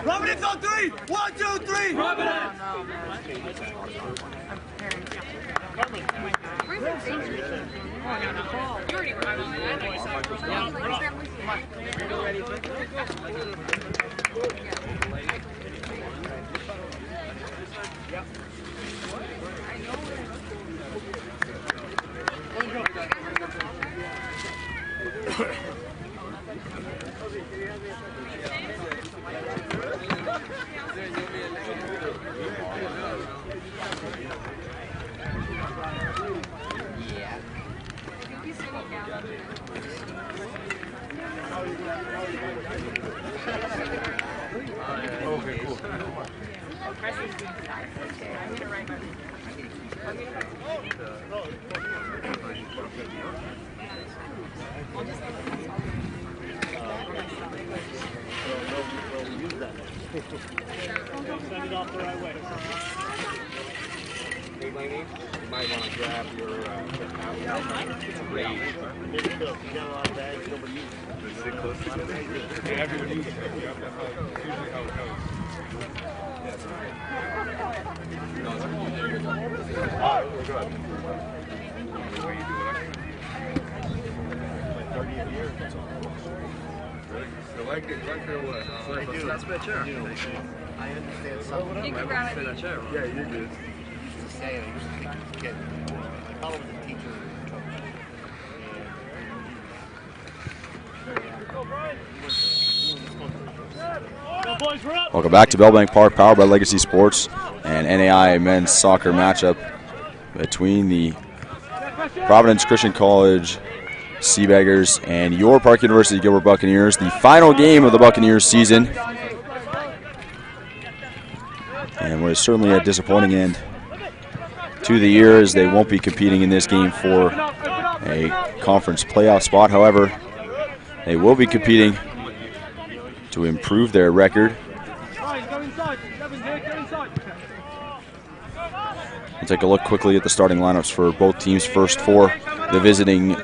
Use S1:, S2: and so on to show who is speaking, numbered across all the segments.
S1: Providence on 3. 1, 2, 3. Providence.
S2: Okay, cool.
S3: Send it off the right way.
S2: Hey, Laney, you might want to grab your range.
S3: You got a lot of bags, nobody uses them.
S2: Just sit close together. Yeah, everyone uses it. Yeah, that's usually how it goes. No, we're good. The way you do it, I like it, what?
S4: That's my chair.
S3: I understand some.
S4: You can grab it. That chair.
S2: Yeah, you're good.
S3: I used to say, I used to think he was kidding. My father was a teacher and coach.
S5: Welcome back to Bellbank Park, powered by Legacy Sports, and NAI men's soccer matchup between the Providence Christian College Sea Beaggars and your Park University Gilbert Buccaneers, the final game of the Buccaneers season. And what is certainly a disappointing end to the year, as they won't be competing in this game for a conference playoff spot. However, they will be competing to improve their record. We'll take a look quickly at the starting lineups for both teams. First, for the visiting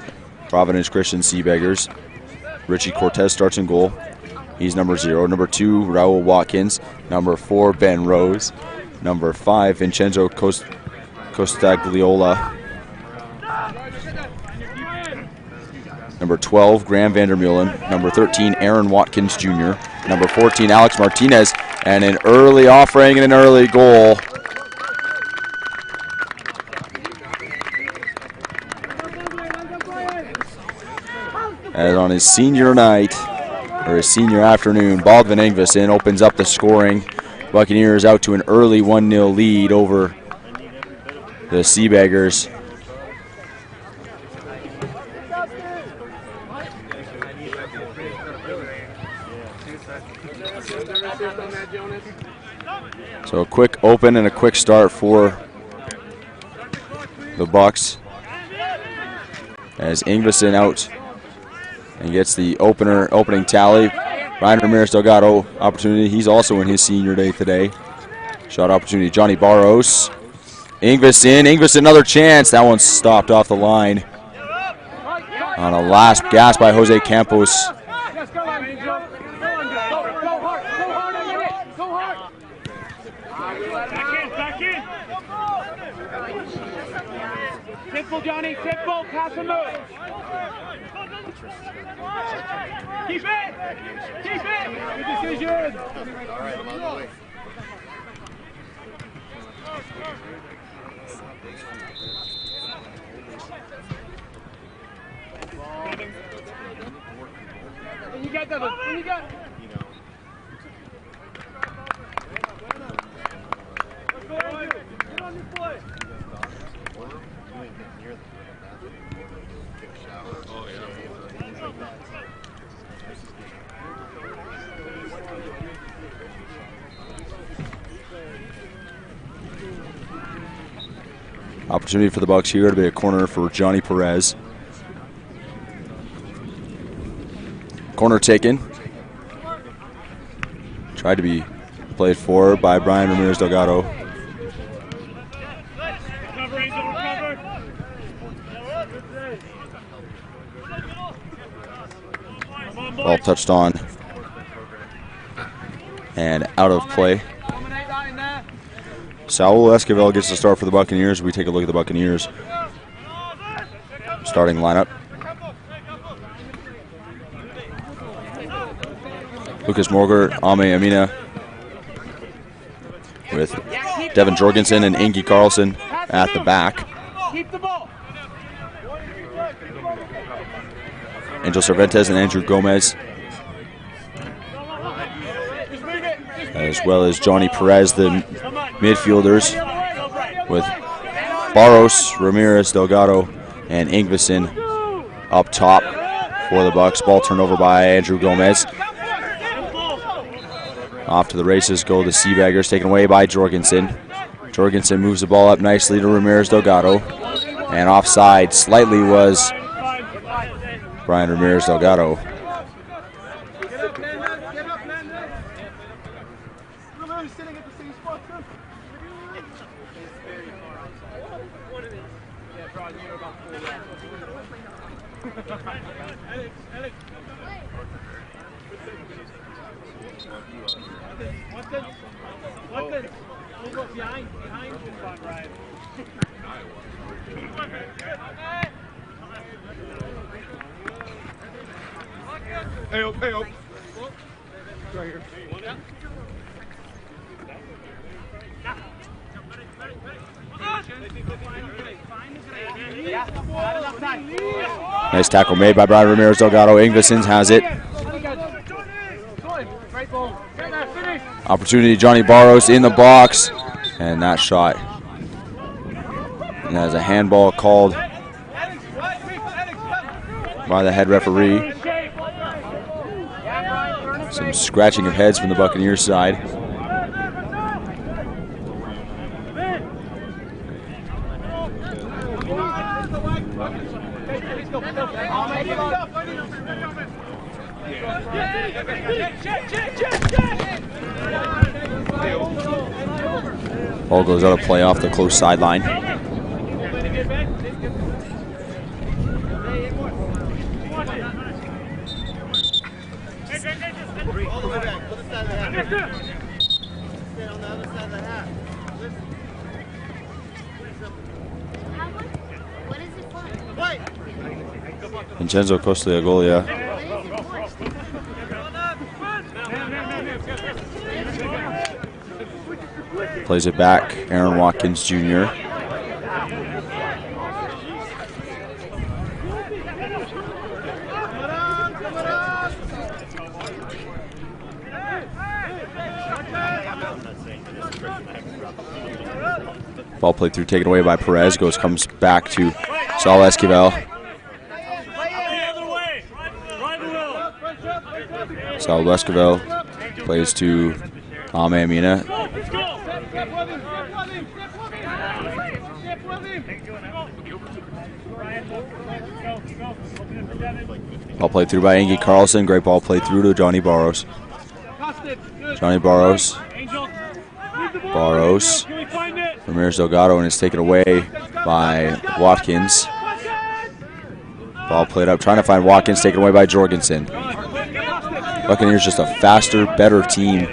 S5: Providence Christian Sea Beaggars, Richie Cortez starts in goal. He's number 0. Number 2, Raul Watkins. Number 4, Ben Rose. Number 5, Vincenzo Costagliola. Number 12, Graham Vandermeulen. Number 13, Aaron Watkins Jr. Number 14, Alex Martinez. And an early offering and an early goal. And on his senior night, or his senior afternoon, Baldwin Ingvason opens up the scoring. Buccaneers out to an early 1-0 lead over the Sea Beaggars. So a quick open and a quick start for the Bucks, as Ingvason out and gets the opening tally. Ryan Ramirez Delgado opportunity. He's also in his senior day today. Shot opportunity, Johnny Barros. Ingvason, another chance. That one's stopped off the line on a last gasp by Jose Campos.
S1: Simple, Johnny, simple, pass and move. Keep it! Keep it! Good decision!
S3: All right, I'm on the way.
S1: You got that, you got. Let's go, Andrew. Get on your foot.
S2: Oh, yeah.
S5: Opportunity for the Bucks here to be a corner for Johnny Perez. Corner taken. Tried to be played for by Brian Ramirez Delgado. Ball touched on and out of play. Saul Esquivel gets the start for the Buccaneers. We take a look at the Buccaneers starting lineup. Lucas Morger, Ame Amina, with Devin Jorgensen and Ingy Carlson at the back. Angel Cervantes and Andrew Gomez, as well as Johnny Perez, the midfielders, with Barros, Ramirez, Delgado, and Ingvison up top for the Bucks. Ball turned over by Andrew Gomez. Off to the races go the Sea Beaggars, taken away by Jorgensen. Jorgensen moves the ball up nicely to Ramirez Delgado. And offside slightly was Brian Ramirez Delgado.
S2: Hey up, hey up. Right here.
S5: Nice tackle made by Brian Ramirez Delgado. Ingvison has it. Opportunity, Johnny Barros in the box, and that shot. And that is a handball called by the head referee. Some scratching of heads from the Buccaneers side. Ball goes out of play off the close sideline. Vincenzo Costagolia plays it back. Aaron Watkins Jr. Ball played through, taken away by Perez. Comes back to Saul Esquivel. Saul Esquivel plays to Ame Amina. Ball played through by Ingy Carlson. Great ball played through to Johnny Barros. Johnny Barros. Barros. Ramirez Delgado, and it's taken away by Watkins. Ball played up, trying to find Watkins, taken away by Jorgensen. Buccaneers just a faster, better team.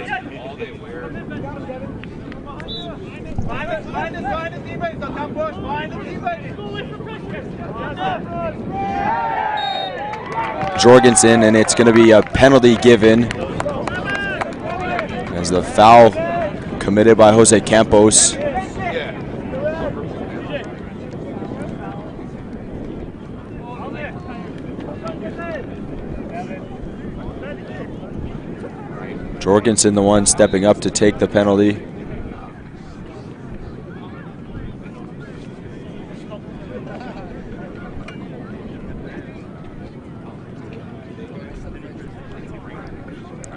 S5: Jorgensen, and it's going to be a penalty given as the foul committed by Jose Campos. Jorgensen the one stepping up to take the penalty.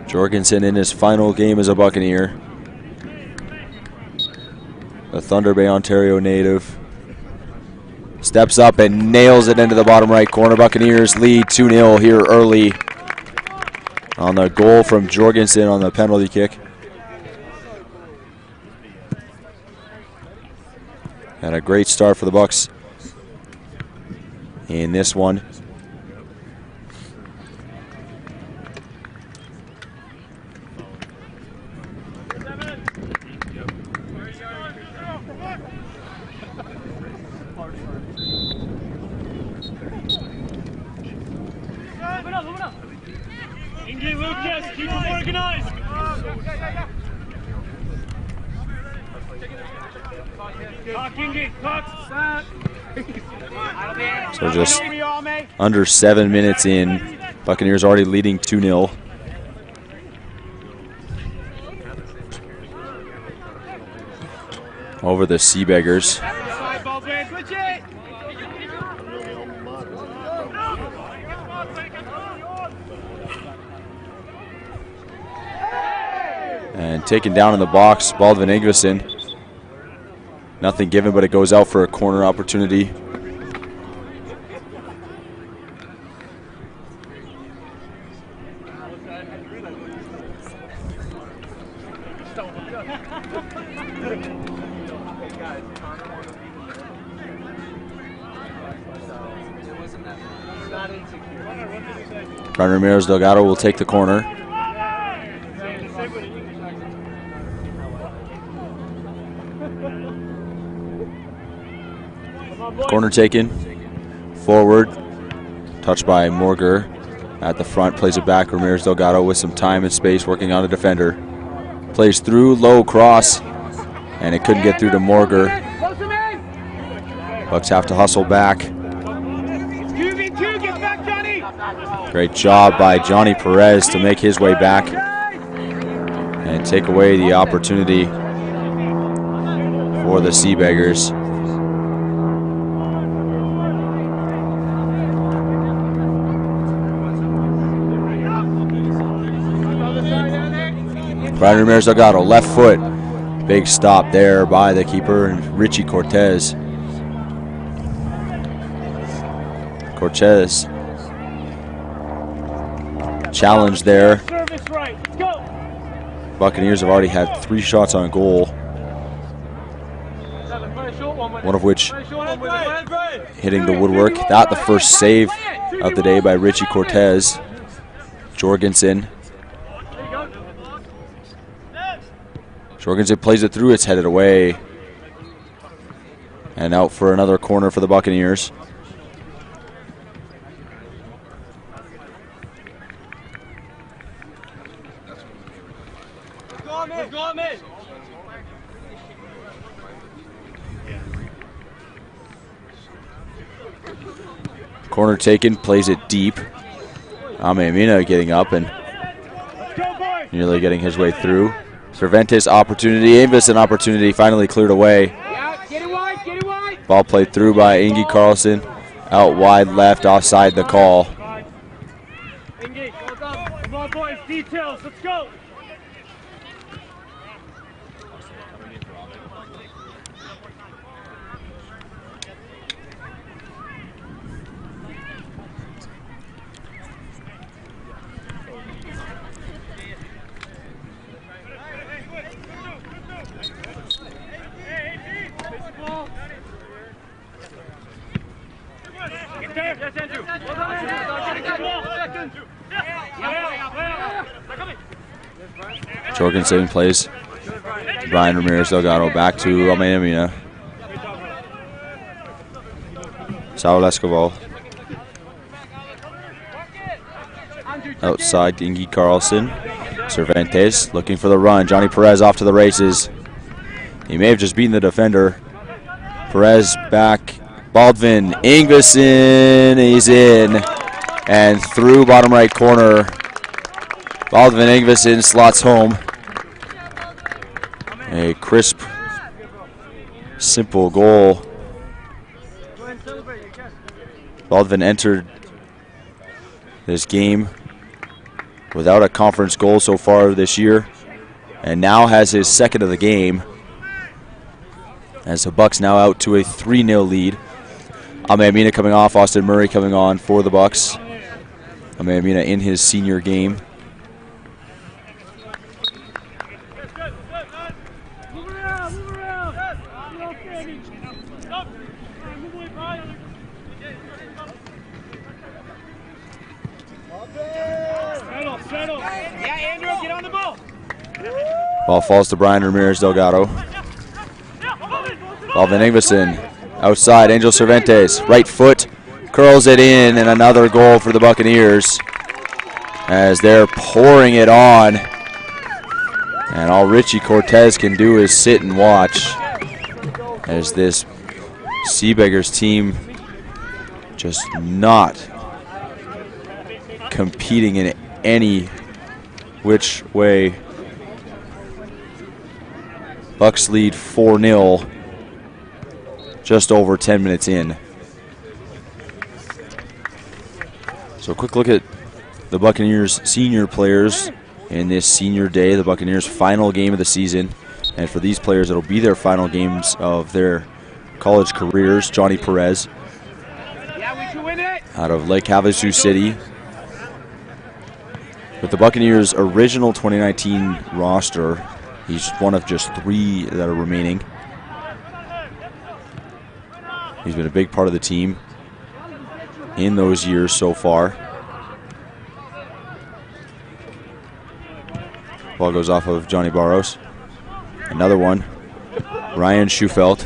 S5: Jorgensen in his final game as a Buccaneer. The Thunder Bay, Ontario native. Steps up and nails it into the bottom right corner. Buccaneers lead 2-0 here early on the goal from Jorgensen on the penalty kick. And a great start for the Bucks in this one. So just under 7 minutes in, Buccaneers already leading 2-0. Over the Sea Beaggars. And taken down in the box, Baldwin Ingvason. Nothing given, but it goes out for a corner opportunity. Brian Ramirez Delgado will take the corner. Corner taken, forward, touched by Morger at the front, plays it back. Ramirez Delgado with some time and space working on a defender. Plays through, low cross, and it couldn't get through to Morger. Bucks have to hustle back. Great job by Johnny Perez to make his way back and take away the opportunity for the Sea Beaggars. Brian Ramirez Delgado, left foot. Big stop there by the keeper, and Richie Cortez. Cortez challenge there. Buccaneers have already had 3 shots on goal, one of which hitting the woodwork. That the first save of the day by Richie Cortez. Jorgensen. Jorgensen plays it through, it's headed away. And out for another corner for the Buccaneers. Corner taken, plays it deep. Amina getting up and nearly getting his way through. Cervantes opportunity, Avis an opportunity, finally cleared away. Ball played through by Ingy Carlson, out wide left, offside the call.
S1: Come on, boys, details, let's go.
S5: Jorgensen plays Brian Ramirez Delgado back to Amina. Saul Escobar. Outside Ingy Carlson. Cervantes looking for the run. Johnny Perez off to the races. He may have just beaten the defender. Perez back. Baldwin Ingvason, he's in and through bottom right corner. Baldwin Ingvason slots home. A crisp, simple goal. Baldwin entered this game without a conference goal so far this year, and now has his second of the game. As the Bucks now out to a 3-0 lead. Amina coming off, Austin Murray coming on for the Bucks. Amina in his senior game. Ball falls to Brian Ramirez Delgado. Baldwin Ingvason outside, Angel Cervantes, right foot, curls it in, and another goal for the Buccaneers as they're pouring it on. And all Richie Cortez can do is sit and watch as this Sea Beaggars team just not competing in any which way. Bucks lead 4-0 just over 10 minutes in. So a quick look at the Buccaneers senior players in this senior day, the Buccaneers' final game of the season. And for these players, it'll be their final games of their college careers. Johnny Perez out of Lake Havasu City. With the Buccaneers' original 2019 roster, he's one of just 3 that are remaining. He's been a big part of the team in those years so far. Ball goes off of Johnny Barros. Another one, Ryan Schufelt,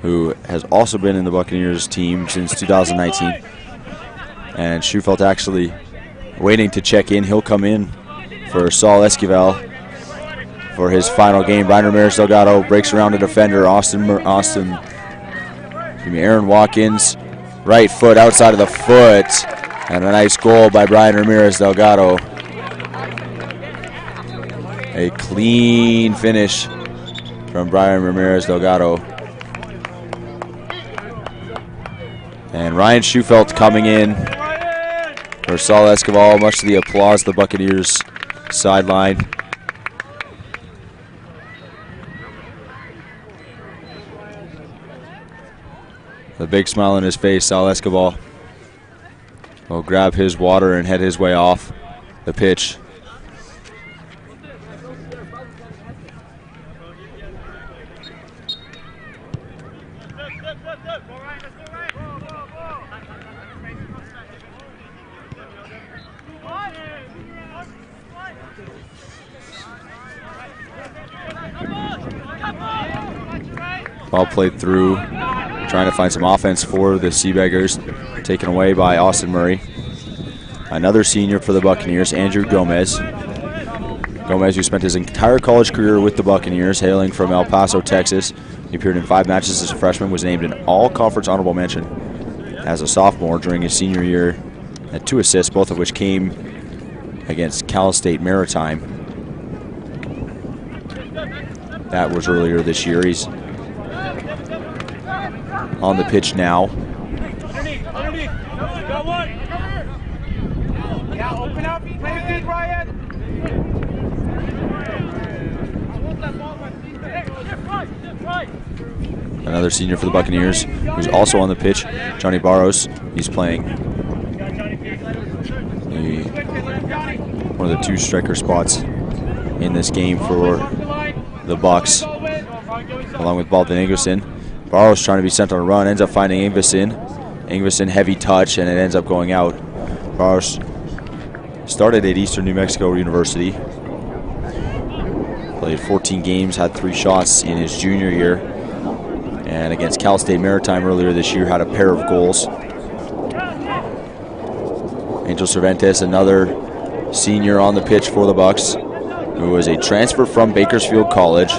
S5: who has also been in the Buccaneers team since 2019. And Schufelt actually waiting to check in. He'll come in for Saul Esquivel for his final game. Brian Ramirez Delgado breaks around a defender. Aaron Watkins, right foot outside of the foot. And a nice goal by Brian Ramirez Delgado. A clean finish from Brian Ramirez Delgado. And Ryan Schufelt coming in for Saul Esquivel, much to the applause of the Buccaneers sideline. The big smile on his face, Saul Esquivel will grab his water and head his way off the pitch. Ball played through, trying to find some offense for the Sea Beaggars, taken away by Austin Murray. Another senior for the Buccaneers, Andrew Gomez. Gomez, who spent his entire college career with the Buccaneers, hailing from El Paso, Texas. He appeared in 5 matches as a freshman, was named an all-conference honorable mention as a sophomore during his senior year, had 2 assists, both of which came against Cal State Maritime. That was earlier this year. He's on the pitch now. Another senior for the Buccaneers who's also on the pitch, Johnny Barros. He's playing one of the 2 striker spots in this game for the Bucks, along with Baldwin Ingveson. Barros trying to be sent on a run, ends up finding Ingveson. Ingveson heavy touch, and it ends up going out. Barros started at Eastern New Mexico University. Played 14 games, had 3 shots in his junior year. And against Cal State Maritime earlier this year, had a pair of goals. Angel Cervantes, another senior on the pitch for the Bucks, who was a transfer from Bakersfield College.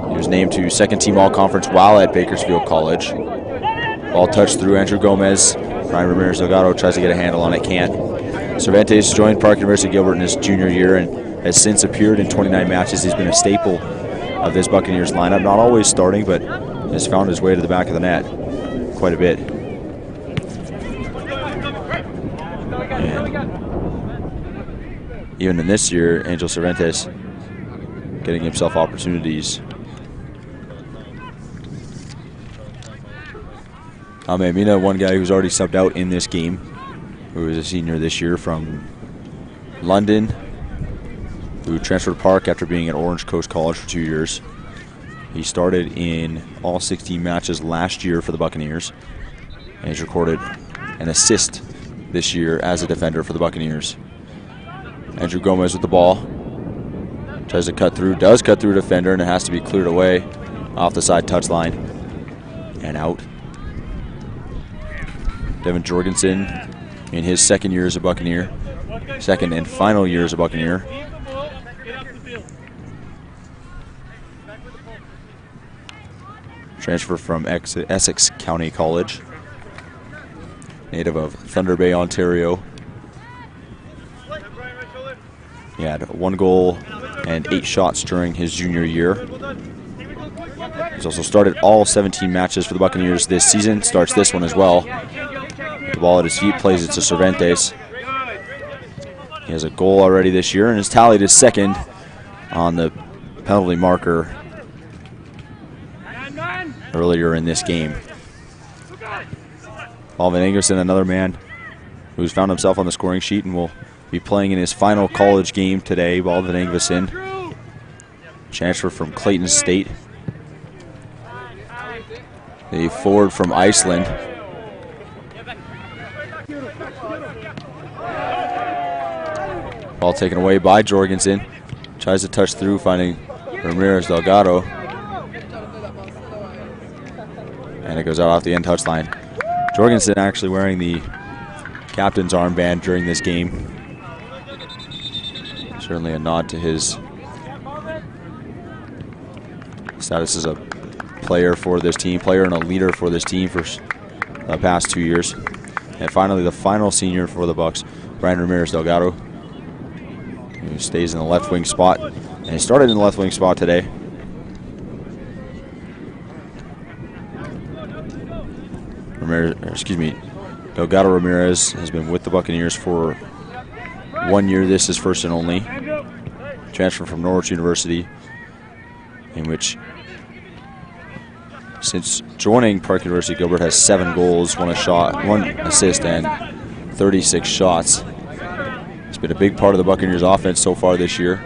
S5: He was named to second-team All-Conference while at Bakersfield College. Ball touched through Andrew Gomez. Brian Ramirez Delgado tries to get a handle on it, can't. Cervantes joined Park University Gilbert in his junior year and has since appeared in 29 matches. He's been a staple of this Buccaneers lineup, not always starting, but has found his way to the back of the net quite a bit. And even in this year, Angel Cervantes getting himself opportunities. Ame Mina, one guy who's already subbed out in this game, who is a senior this year from London, who transferred to Park after being at Orange Coast College for 2 years. He started in all 16 matches last year for the Buccaneers, and he's recorded an assist this year as a defender for the Buccaneers. Andrew Gomez with the ball. Tries to cut through, does cut through a defender, and it has to be cleared away off the side touchline and out. Devin Jorgensen in his second year as a Buccaneer second and final year as a Buccaneer. Transfer from Essex County College. Native of Thunder Bay, Ontario. He had 1 goal and 8 shots during his junior year. He's also started all 17 matches for the Buccaneers this season. Starts this one as well. The ball at his feet, plays it to Cervantes. He has a goal already this year and has tallied his second on the penalty marker earlier in this game. Alvin Ingverson, another man who's found himself on the scoring sheet and will be playing in his final college game today. Alvin Ingverson, transfer from Clayton State. The forward from Iceland. Ball taken away by Jorgensen. Tries to touch through, finding Ramirez Delgado. And it goes out off the end touchline. Jorgensen actually wearing the captain's armband during this game. Certainly a nod to his status as a player for this team, player and a leader for this team for the past 2 years. And finally, the final senior for the Bucks, Brian Ramirez Delgado, who stays in the left wing spot. And he started in the left wing spot today. Delgado Ramirez has been with the Buccaneers for 1 year. This is first and only. Transfer from Norwich University, in which, since joining Park University, Gilbert has 7 goals, 1 assist, and 36 shots. He's been a big part of the Buccaneers' offense so far this year.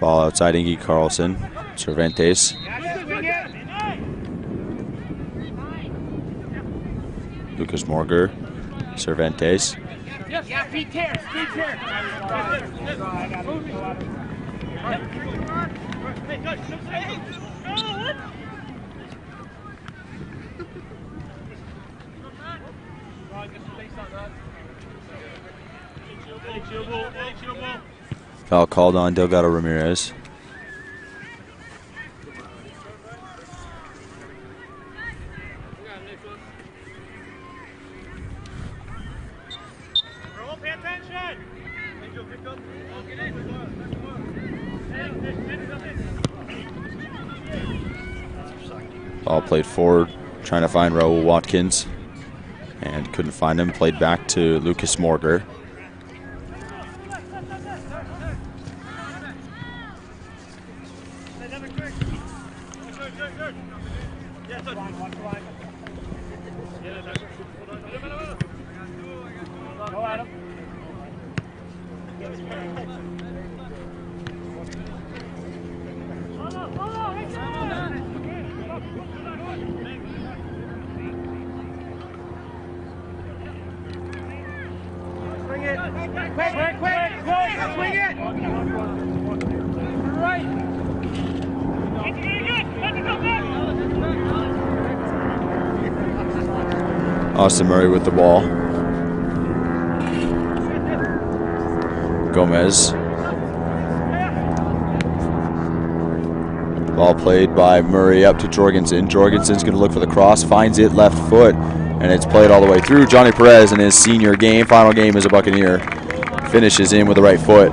S5: Ball outside Ingy Carlson. Cervantes. Lucas Morger. Cervantes. Foul called on Delgado Ramirez. Ball played forward, trying to find Raul Watkins, and couldn't find him. Played back to Lucas Morger. Austin Murray with the ball. Gomez. Ball played by Murray up to Jorgensen. Jorgensen's going to look for the cross, finds it left foot, and it's played all the way through. Johnny Perez in his senior game, final game as a Buccaneer, finishes in with the right foot.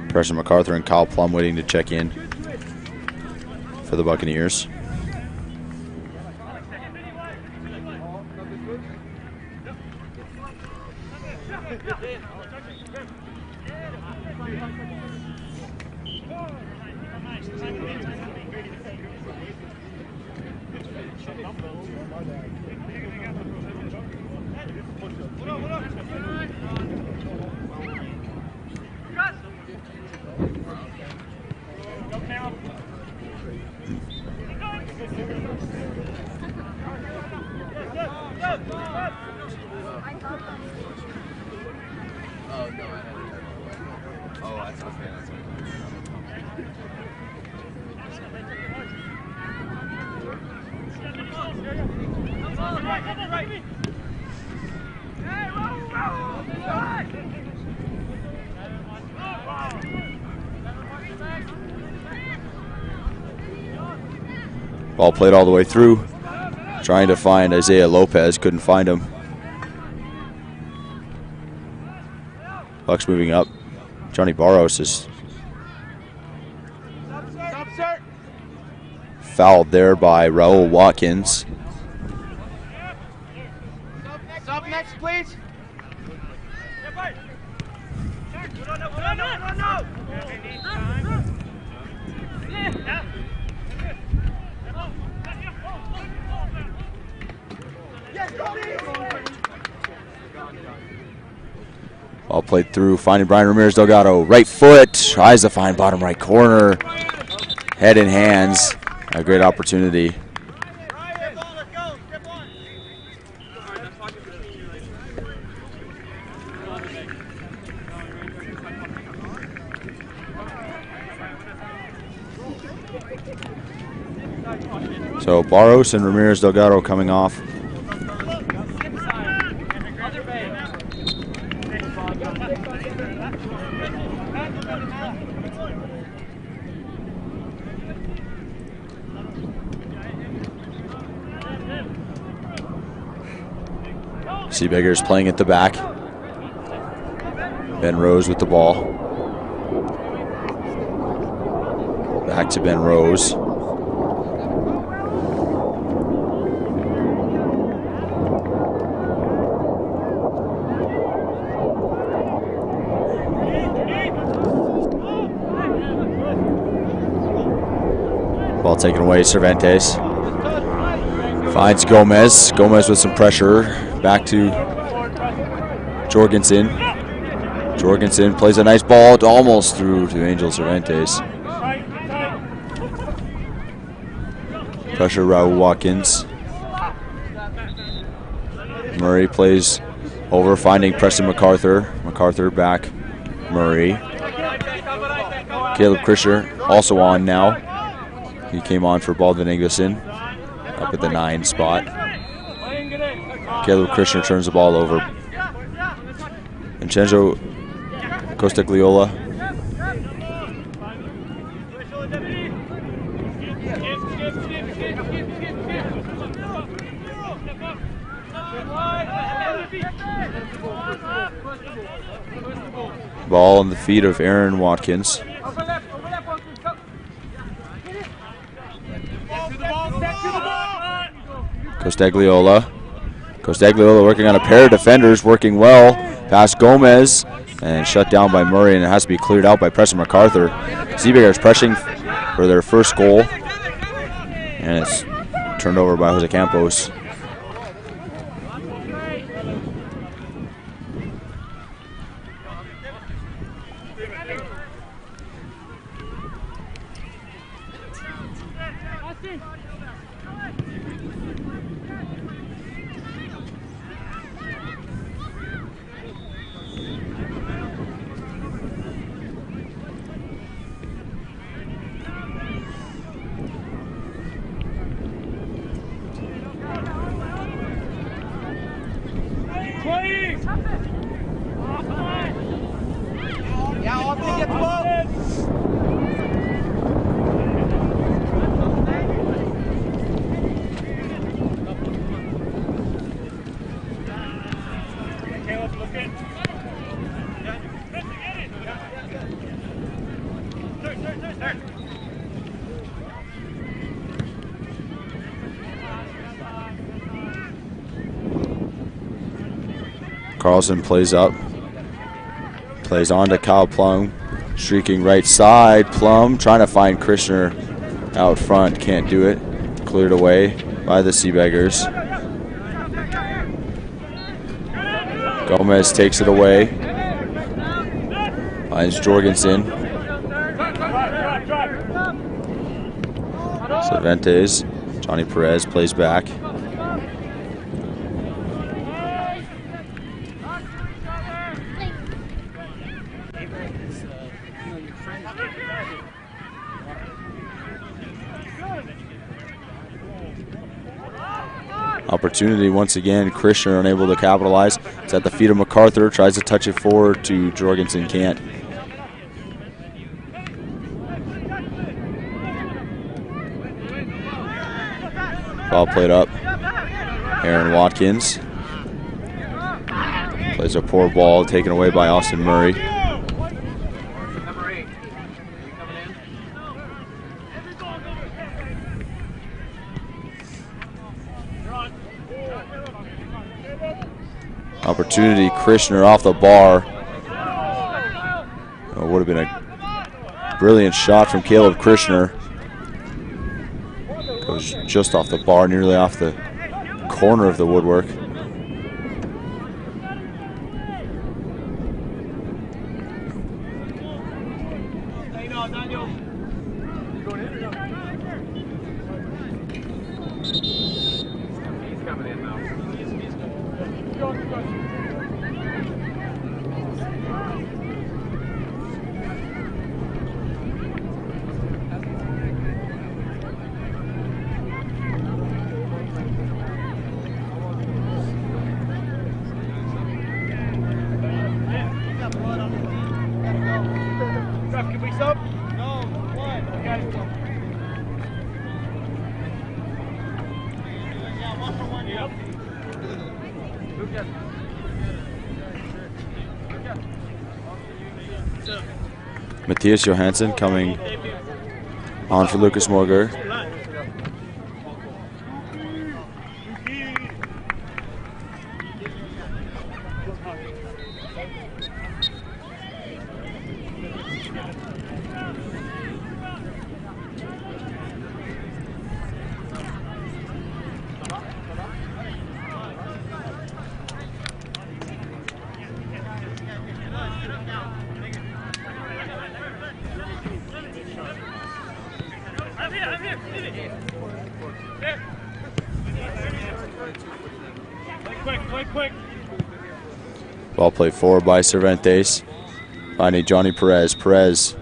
S5: Preston MacArthur and Kyle Plum waiting to check in for the Buccaneers. Ball played all the way through, trying to find Isaiah Lopez, couldn't find him. Bucks moving up. Johnny Barros is fouled there by Raul Watkins.
S1: Stop next, please.
S5: Ball played through, finding Brian Ramirez Delgado. Right foot, tries to find bottom right corner. Head and hands, a great opportunity. So Barros and Ramirez Delgado coming off. Sea Beaggars playing at the back. Ben Rose with the ball. Back to Ben Rose. Ball taken away, Cervantes. Finds Gomez. Gomez with some pressure. Back to Jorgensen. Jorgensen plays a nice ball, almost through to Angel Cervantes. Pressure Raul Watkins. Murray plays over, finding Preston MacArthur. MacArthur back, Murray. Caleb Krischer also on now. He came on for Baldwin Ingvison up at the 9 spot. Caleb Krischer turns the ball over. Vincenzo Costagliola. Ball on the feet of Aaron Watkins. Costagliola. Costagliola working on a pair of defenders, working well. Past Gomez and shut down by Murray, and it has to be cleared out by Preston MacArthur. Sea Beaggars pressing for their first goal, and it's turned over by Jose Campos. Carlson plays up. Plays on to Kyle Plum. Streaking right side. Plum trying to find Krishner out front. Can't do it. Cleared away by the Sea Beaggars. Gomez takes it away. Finds Jorgensen. Cervantes. Johnny Perez plays back. Opportunity once again. Krishner unable to capitalize. It's at the feet of MacArthur. Tries to touch it forward to Jorgensen. Can't. Ball played up. Aaron Watkins. Plays a poor ball taken away by Austin Murray. Opportunity, Krishner off the bar. It would have been a brilliant shot from Caleb Krishner. Goes just off the bar, nearly off the corner of the woodwork. Matthias Johansson coming on for Lucas Morger. Ball played forward by Cervantes. Finding Johnny Perez. Perez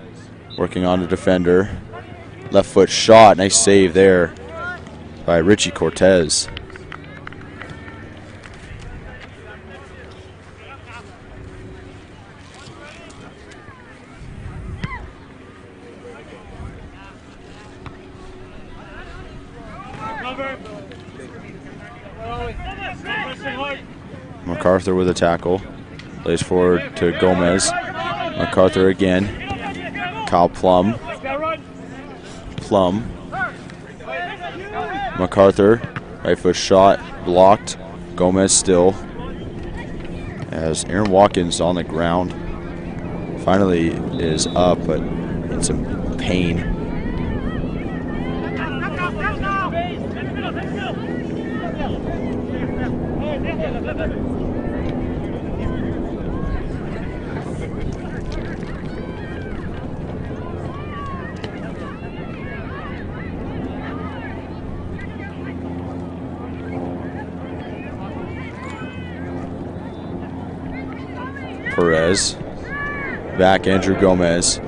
S5: working on the defender. Left foot shot. Nice save there by Richie Cortez. MacArthur with a tackle. Plays forward to Gomez. MacArthur again. Kyle Plum. Plum. MacArthur. Right foot shot. Blocked. Gomez still. As Aaron Watkins on the ground. Finally is up, but in some pain. Perez. Back Andrew Gomez.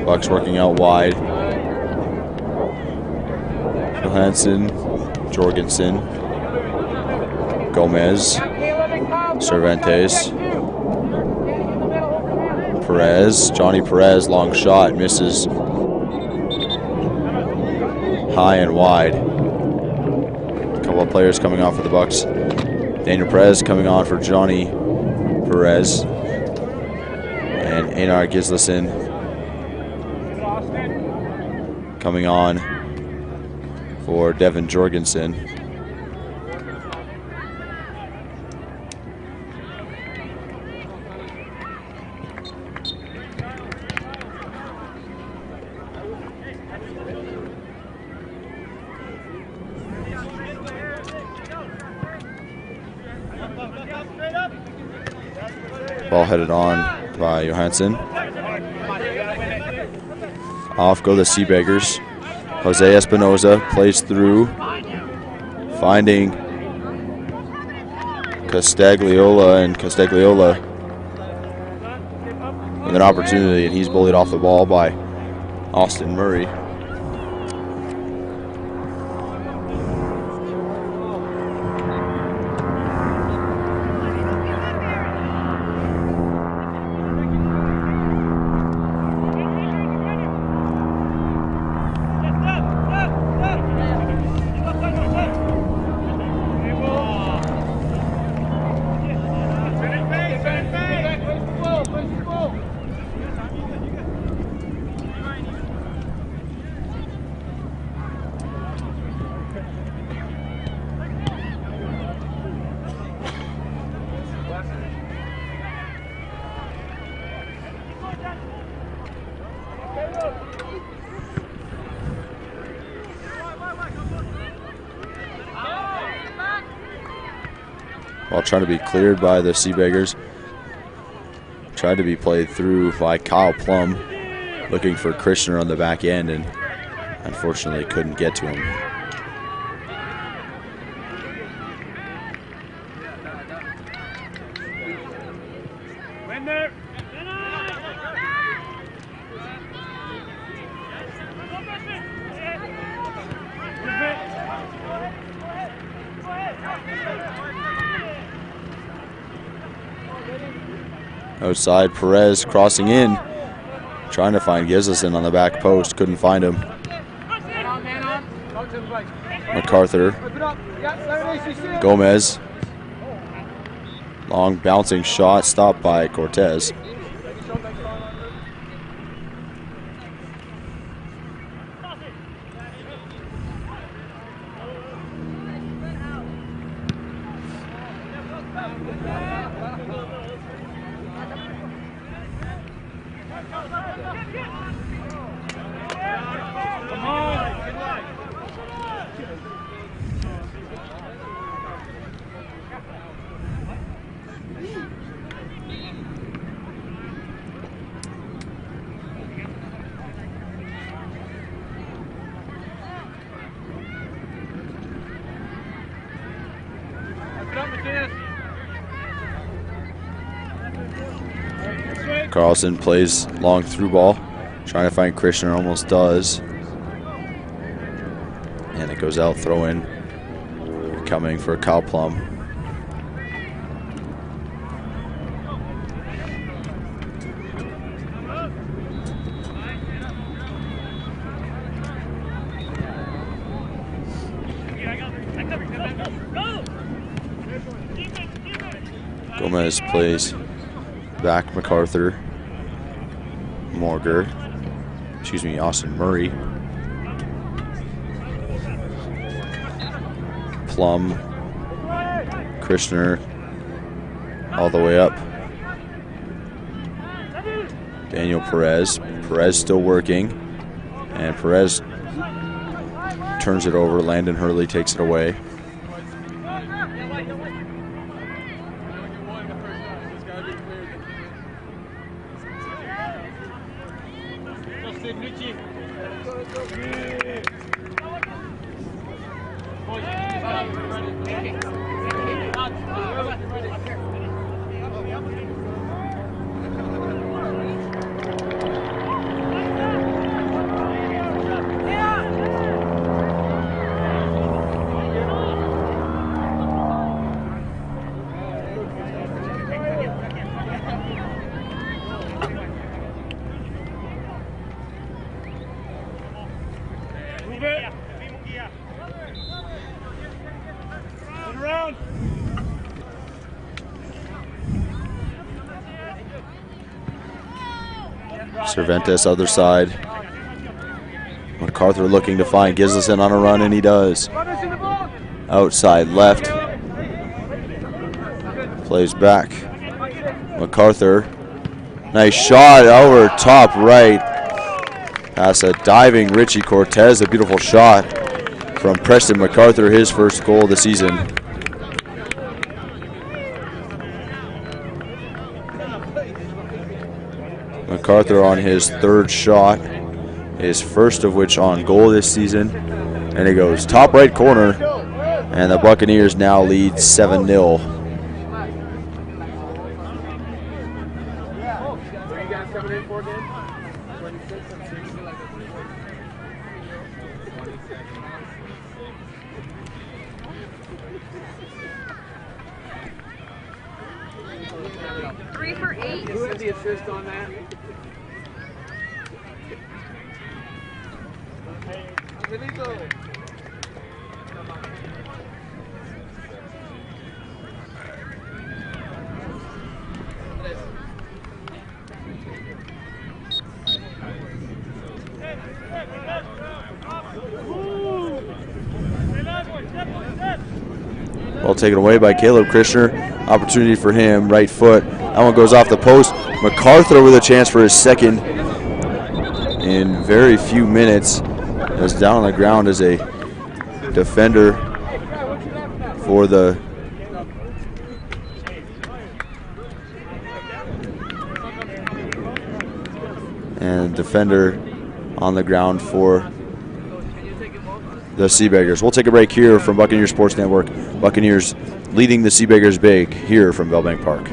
S5: Bucks working out wide. Johansson. Jorgensen. Gomez. Cervantes. Perez. Johnny Perez. Long shot. Misses. High and wide. A couple of players coming on for the Bucks. Daniel Perez coming on for Johnny Perez. And Einar Gislason coming on for Devin Jorgensen. Ball headed on by Johansson. Off go the Sea Beaggars. Jose Espinoza plays through, finding Castagliola, and Castagliola with an opportunity, and he's bullied off the ball by Austin Murray. While trying to be cleared by the Sea Beaggars. Tried to be played through by Kyle Plum, looking for Krishner on the back end, and unfortunately couldn't get to him. Outside, Perez crossing in, trying to find Gislason on the back post, couldn't find him. MacArthur, Gomez, long bouncing shot, stopped by Cortez. Carlson plays long through ball, trying to find Krishner, almost does. And it goes out, throw in, coming for Cal Plum. Gomez plays back MacArthur. Austin Murray. Plum, Krishner, all the way up. Daniel Perez. Perez still working, and Perez turns it over. Landon Hurley takes it away. Cervantes other side. MacArthur looking to find Gislason on a run, and he does. Outside left. Plays back. MacArthur. Nice shot over top right. Past a diving Richie Cortez. A beautiful shot from Preston MacArthur, his first goal of the season. MacArthur on his third shot, his first of which on goal this season. And it goes top right corner, and the Buccaneers now lead 7-0.
S1: Who had the assist on that?
S5: Ball taken away by Caleb Krishner. Opportunity for him, right foot. That one goes off the post. MacArthur with a chance for his second in very few minutes. Is down on the ground as a defender for the defender on the ground for the Sea Beaggars. We'll take a break here from Buccaneers Sports Network. Buccaneers leading the Sea Beaggars big here from Bellbank Park.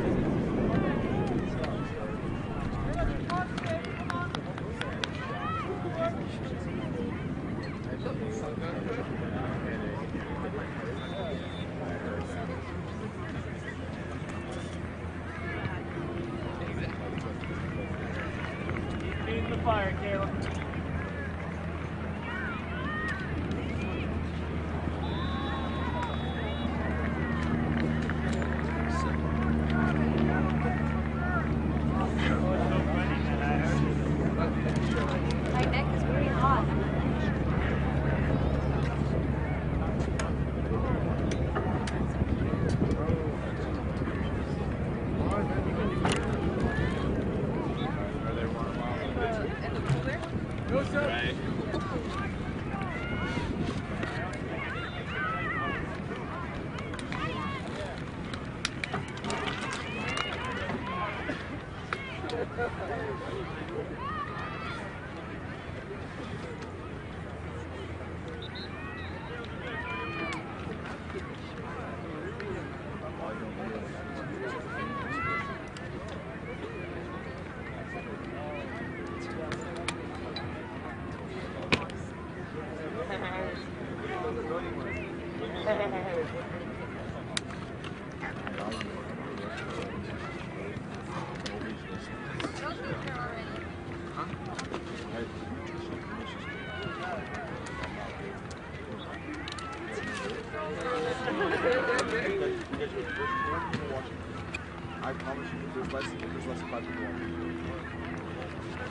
S2: I promise you, there's less than 5 people on.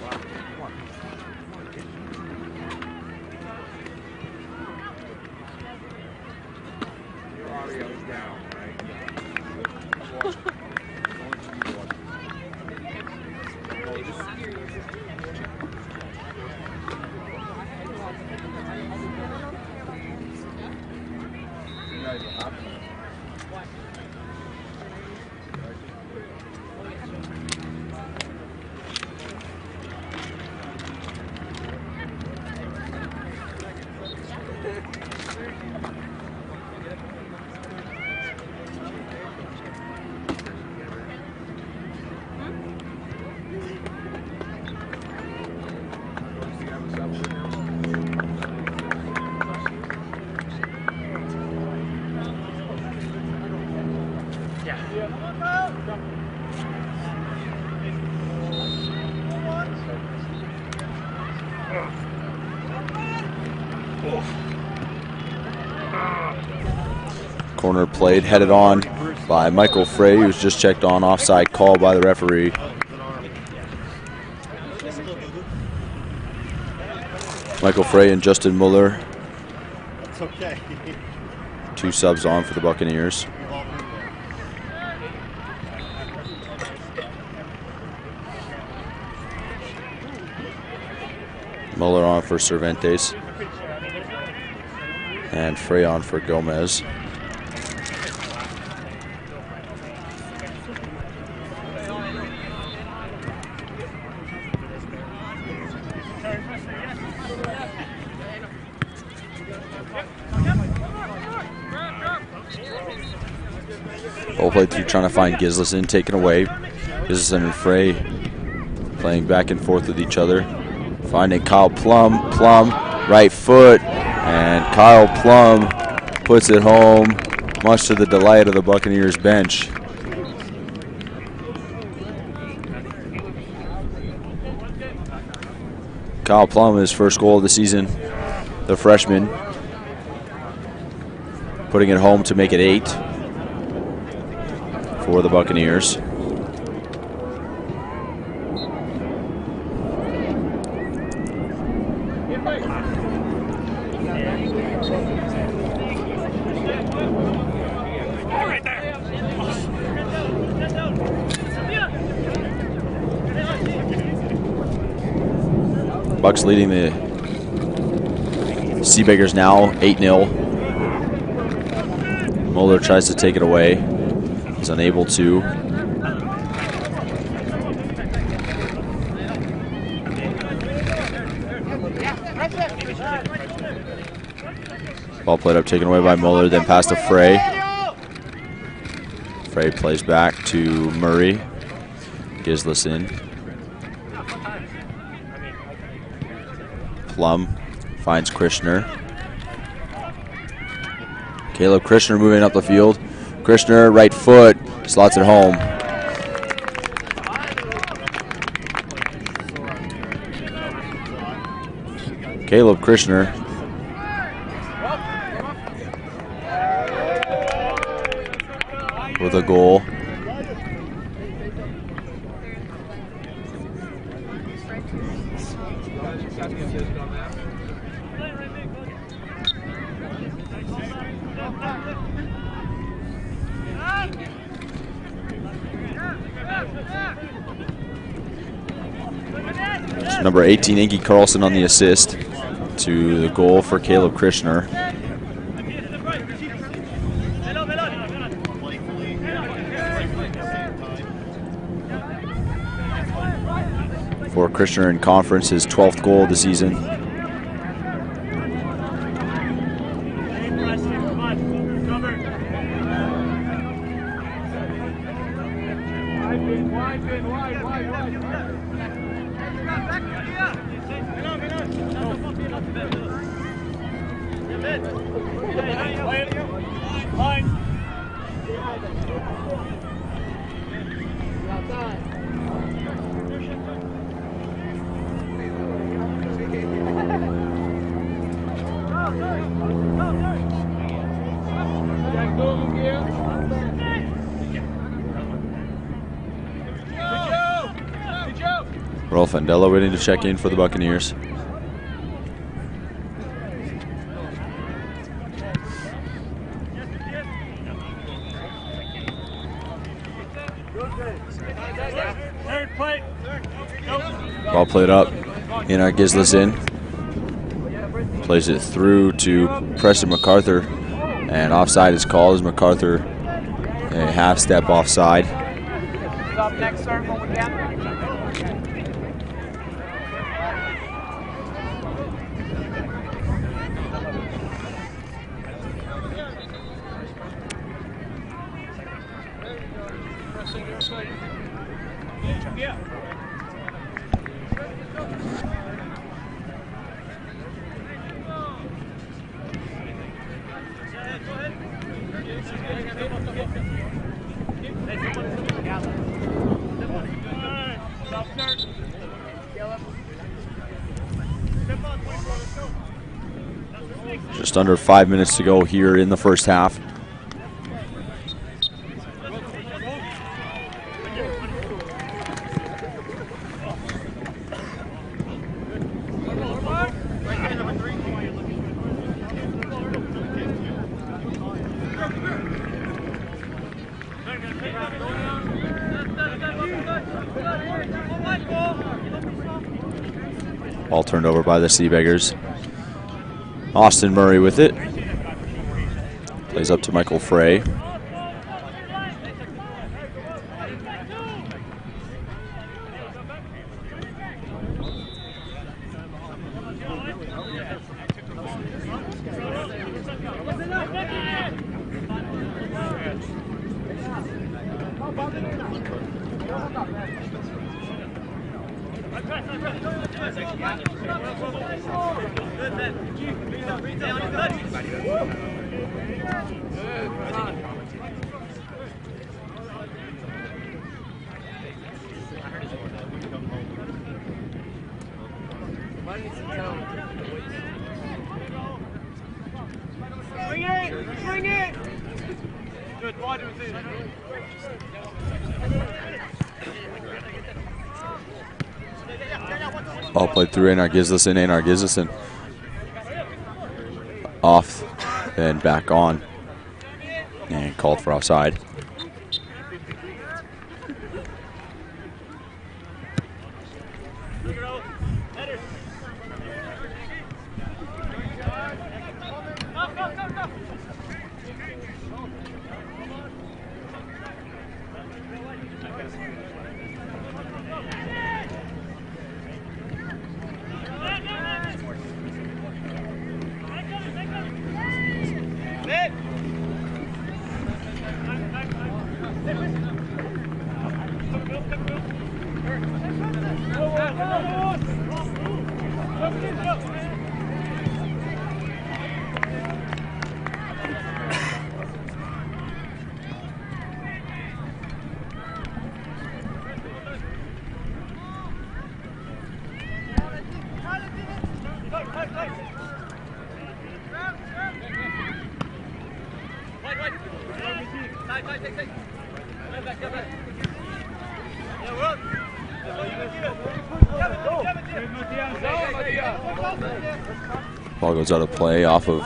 S2: Wow, come on. Your audio is down, right? You guys are happy.
S5: Corner played, headed on by Michael Frey, who's just checked on, offside call by the referee. Michael Frey and Justin Muller.
S3: It's okay.
S5: Two subs on for the Buccaneers. Muller on for Cervantes. And Frey on for Gomez. played through, trying to find Gislason, taken away. Gislason and Frey playing back and forth with each other. Finding Kyle Plum. Plum, right foot. And Kyle Plum puts it home, much to the delight of the Buccaneers bench. Kyle Plum, his first goal of the season, the freshman, putting it home to make it 8 for the Buccaneers. Bucks leading the Sea Beaggars now 8-0. Muller tries to take it away. He's unable to. Ball played up, taken away by Muller, then pass to Frey. Frey plays back to Murray. Gislason. Plum finds Krishner. Caleb Krishner moving up the field. Krishner, right foot, slots it home. Caleb Krishner. With a goal. Number 18, Inky Carlson on the assist to the goal for Caleb Krishner. For Krishner in conference, his 12th goal of the season. Rolf Andela waiting to check in for the Buccaneers. Ball played up. Gislason plays it through to Preston MacArthur, and offside is called as MacArthur a half step offside.
S1: Up next circle again.
S5: Just under 5 minutes to go here in the first half. Ball turned over by the Sea Beaggars. Austin Murray with it. Plays up to Michael Frey.
S1: Swing it! Swing it! Good, wide receiver.
S5: Ball played through Anar Gislason. Off, then back on. And called for offside. Ball goes out of play off of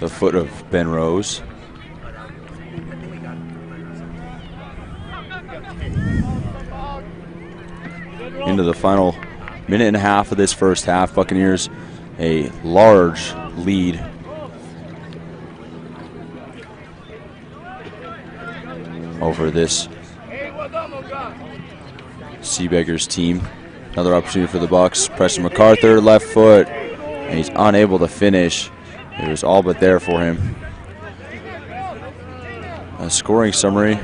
S5: the foot of Ben Rose. Into the final minute and a half of this first half. Buccaneers a large lead. Over this Sea Beaggars team. Another opportunity for the Bucks. Preston MacArthur, left foot, and he's unable to finish. It was all but there for him. A scoring summary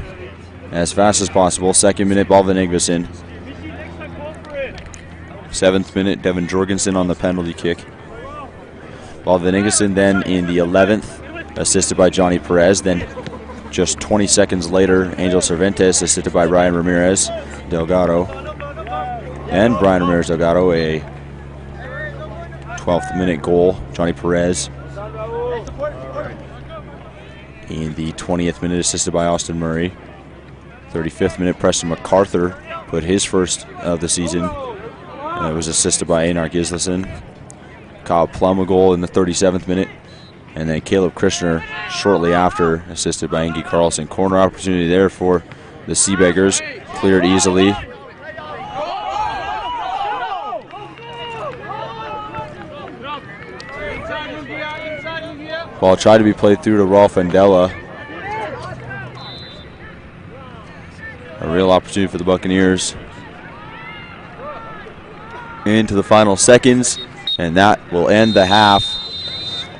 S5: as fast as possible. 2nd minute, Balvin Ingvason. 7th minute, Devin Jorgensen on the penalty kick. Balvin Ingvason then in the 11th, assisted by Johnny Perez. Then just 20 seconds later, Angel Cervantes, assisted by Brian Ramirez Delgado. And Brian Ramirez Delgado, a 12th minute goal. Johnny Perez in the 20th minute, assisted by Austin Murray. 35th minute, Preston MacArthur put his first of the season. It was assisted by Anar Gislason. Kyle Plum a goal in the 37th minute. And then Caleb Krishner shortly after, assisted by Angie Carlson. Corner opportunity there for the Sea Beaggars. Cleared easily. Ball tried to be played through to Rolf Andela. A real opportunity for the Buccaneers. Into the final seconds, and that will end the half.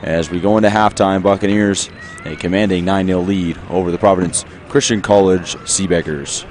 S5: As we go into halftime, Buccaneers a commanding 9-0 lead over the Providence Christian College Sea Beaggars.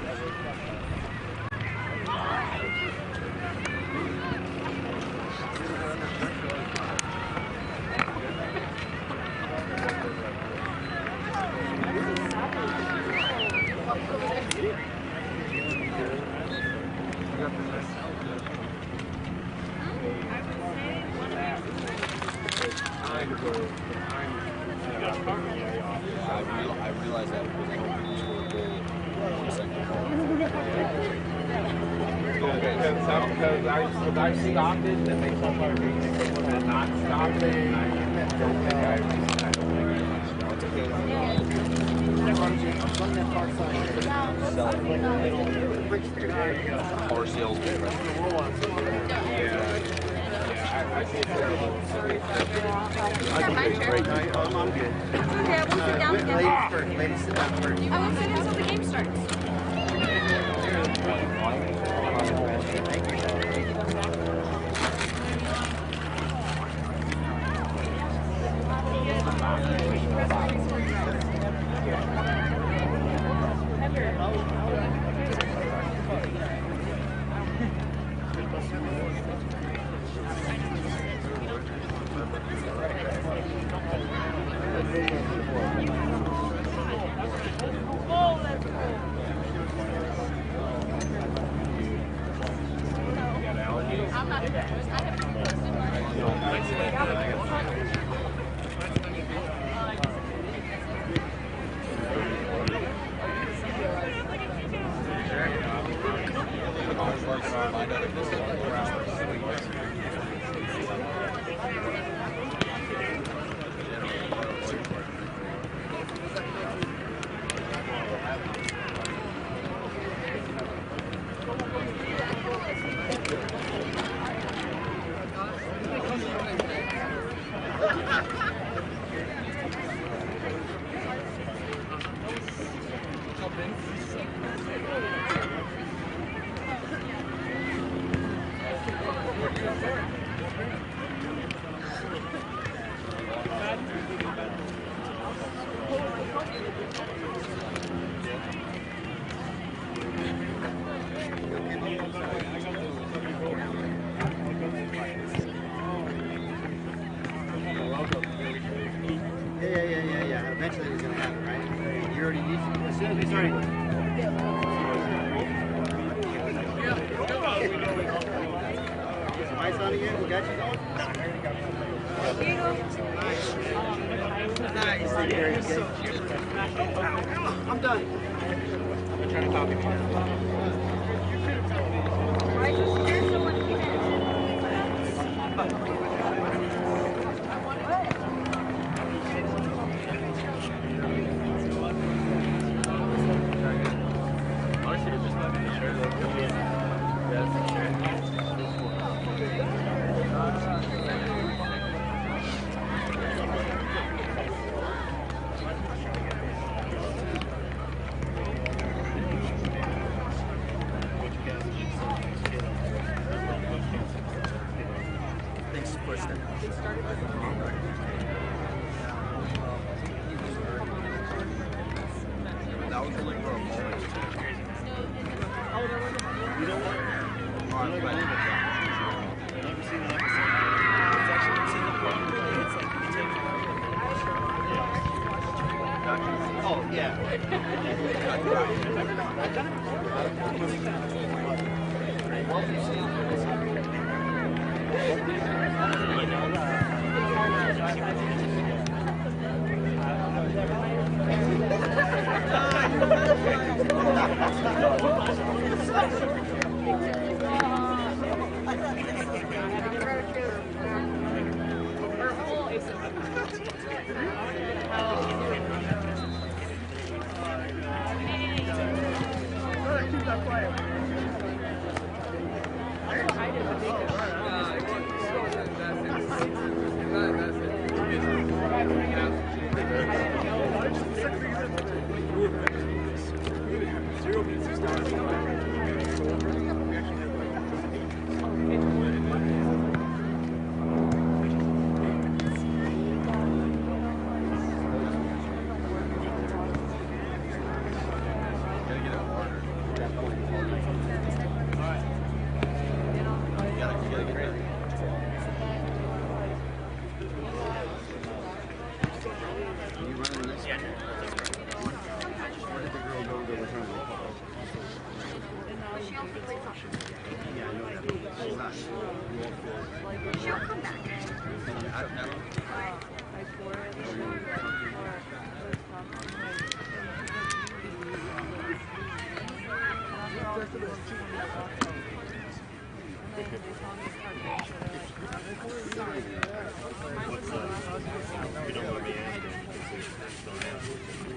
S6: Yeah. Eventually it's going to happen, right? You already need to. As soon as we start. Get some ice on again. We got you going? Nice. I'm done. I'm trying to copy me now.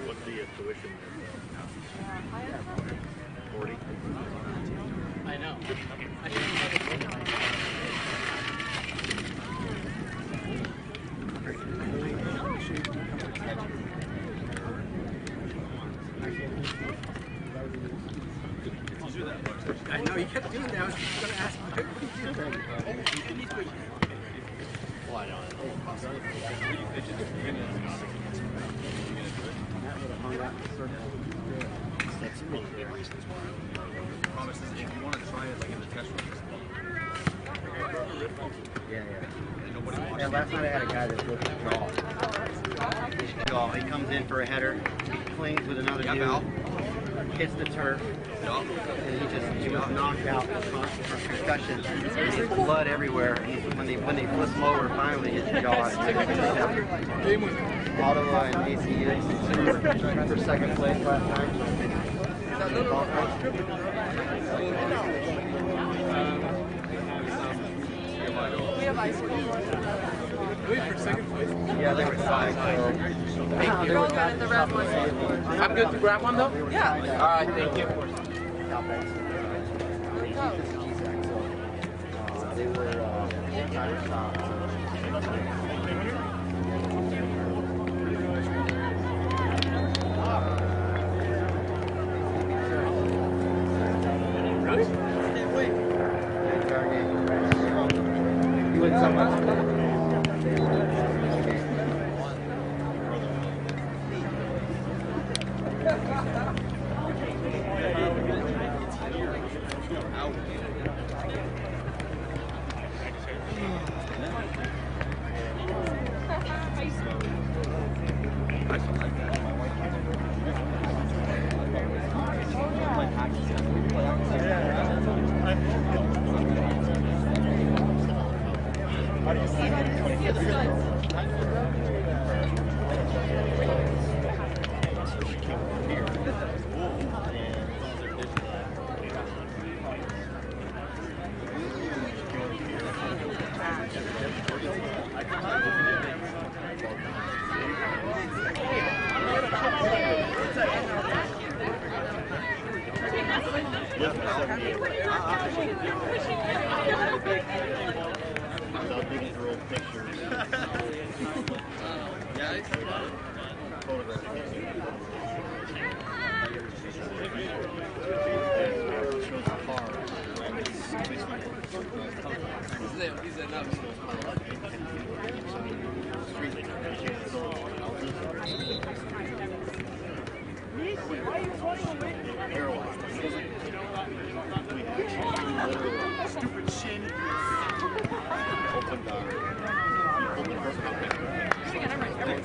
S3: What's the tuition? 40?
S4: I know. I know, you kept doing that. I was just going to ask you.
S3: Well, I don't. That's really good.
S6: Yeah, last night I had a guy that broke his jaw. He comes in for a header, he clings with another dude, hits the turf, and he was knocked out from concussion. There's blood everywhere. When they flip him over, finally his jaw. Ottawa and ACU for second place last night.
S7: We have ice cream.
S4: Wait for second place.
S6: Yeah, they were tied.
S7: You're all good at the red one.
S4: I'm good to grab one though?
S7: Yeah.
S4: All right, thank you.
S6: Cal Pac. They were trying to stop. You win so much.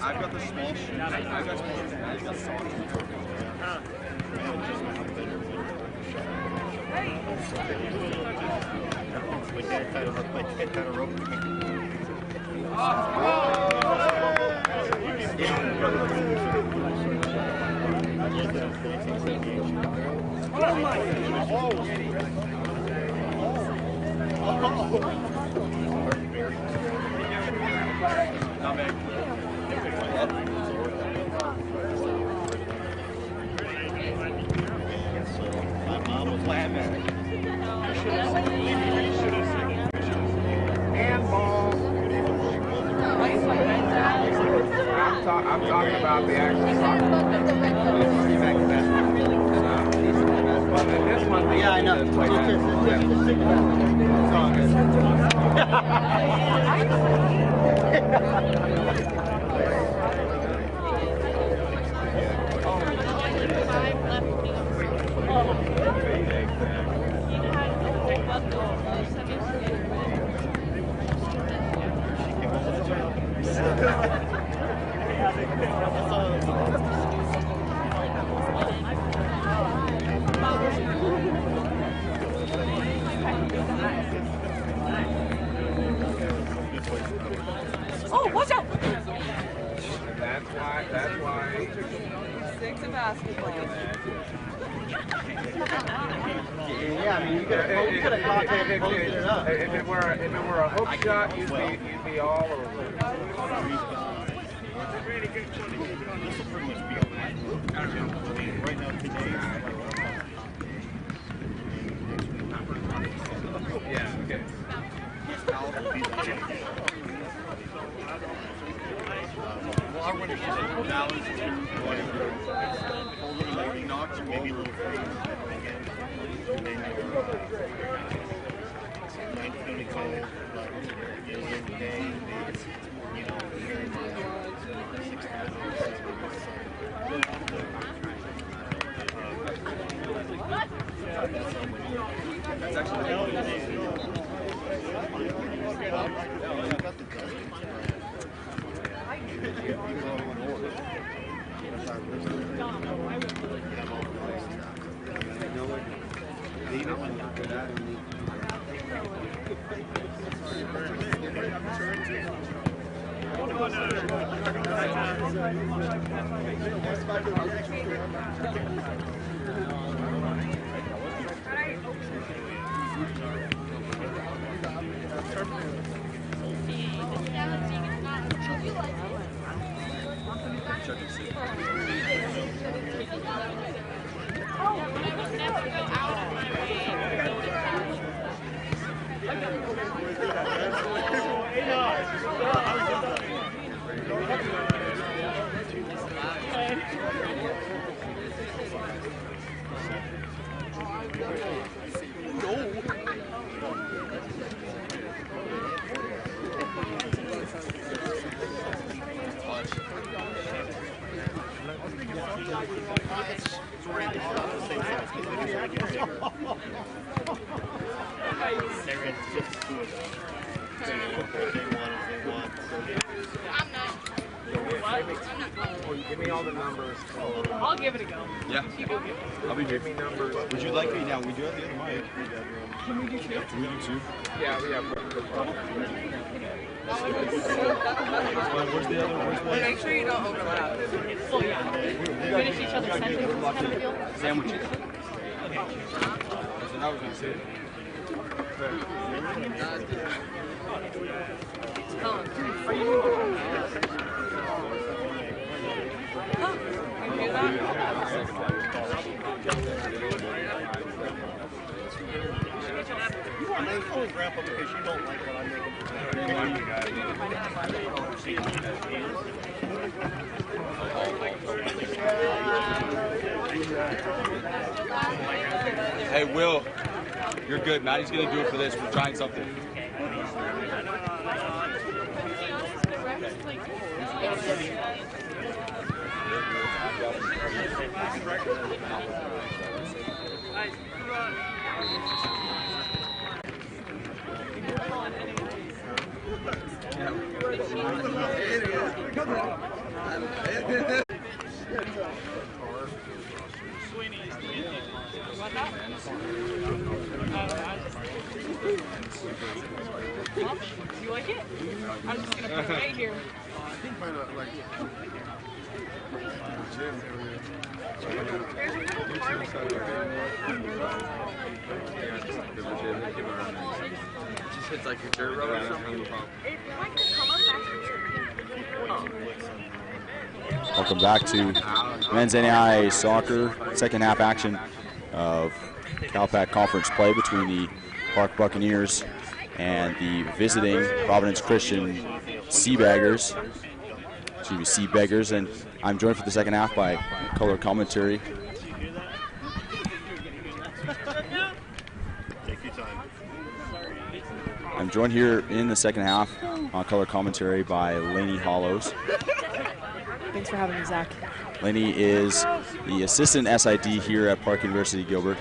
S2: I've got the small shoe. I've got small shoes. I've got soft
S1: I'm talking about the actual soccer. This one,
S6: Yeah, I know. It's all good.
S7: Oh, watch out!
S1: That's why.
S7: 6 in basketball.
S6: Yeah, I mean, you could have caught that and posted it up.
S1: If it were a hook shot, you'd be all over.
S3: This will pretty much be right now today.
S1: Yeah, okay.
S3: Well, our winners just balance to whatever. A little maybe knocks or maybe a little freeze. And then it's 90 cold, but at the end of the day, it's, you know, very mild. 6 hours.
S2: Give me all the numbers.
S7: I'll give it a go.
S3: Yeah. I'll be
S2: Give me numbers.
S3: Would you like me now? We do have the other mic.
S7: Can we do two?
S3: Can we do two?
S2: Yeah, we have.
S3: Where's the other one?
S7: Make sure you don't overlap. Well, yeah. Finish each other's sentences kind of feel.
S3: Sandwiches. So that was going to say.
S7: Are you doing
S3: I'm making grandpa because you don't like what I'm making. Hey, Will, you're good. Maddie's going to do it for this. We're trying something.
S7: You like it? I'm just gonna put it right here.
S2: I think by the like gym area.
S3: Just hits like a dirt road or something.
S5: Welcome back to men's NAI soccer second half action of Cal Pac conference play between the Park Buccaneers and the visiting Providence Christian Sea Beaggars. Excuse me, Sea Beaggars, and I'm joined for the second half by color commentary. I'm joined here in the second half on color commentary by Lainey Hollows.
S7: Thanks for having me, Zach.
S5: Lainey is the assistant SID here at Park University Gilbert.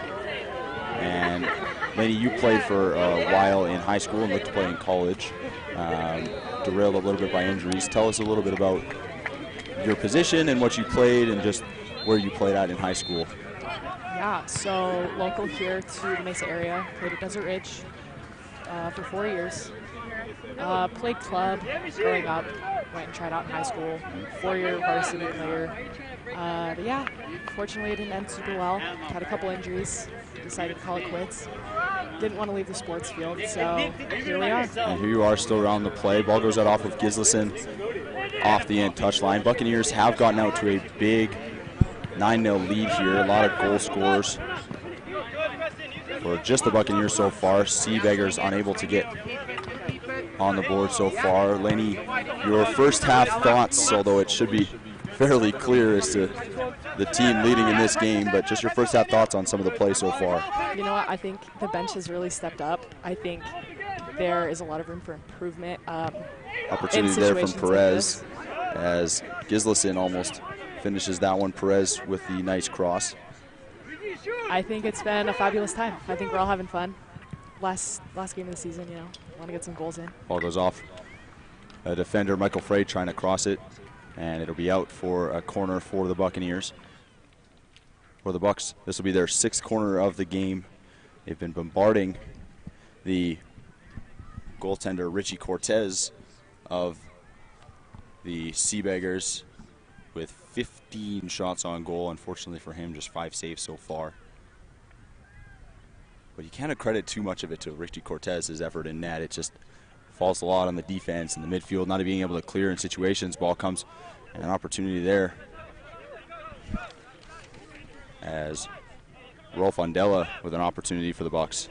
S5: And Lainey, you played for a while in high school and looked to play in college. Derailed a little bit by injuries. Tell us a little bit about your position and what you played and just where you played at in high school.
S8: Yeah, so local here to the Mesa area. Played at Desert Ridge for 4 years. Played club growing up. Went and tried out in high school. 4-year varsity player. But yeah, fortunately it didn't end super well. Had a couple injuries. Decided to call it quits. Didn't want to leave the sports field, so here we are.
S5: And here you are still around the play. Ball goes out off of Gislason off the end touchline. Buccaneers have gotten out to a big 9-0 lead here. A lot of goal scorers for just the Buccaneers so far. Sea Beaggars unable to get on the board so far. Lainey, your first half thoughts, although it should be fairly clear as to the team leading in this game, but just your first half thoughts on some of the play so far.
S8: You know what? I think the bench has really stepped up. I think there is a lot of room for improvement.
S5: Opportunity there from Perez as Gislason almost finishes that one. Perez with the nice cross.
S8: I think it's been a fabulous time. I think we're all having fun. last game of the season, you know, want to get some goals in.
S5: Ball goes off. A defender, Michael Frey, trying to cross it, and it'll be out for a corner for the Buccaneers. For the Bucks, this will be their 6th corner of the game. They've been bombarding the goaltender, Richie Cortez, of the Sea Beaggars with 15 shots on goal. Unfortunately for him, just 5 saves so far. But you can't credit too much of it to Richie Cortez's effort in net. It just falls a lot on the defense and the midfield, not being able to clear in situations. Ball comes, and an opportunity there as Rolf Andela with an opportunity for the Bucks.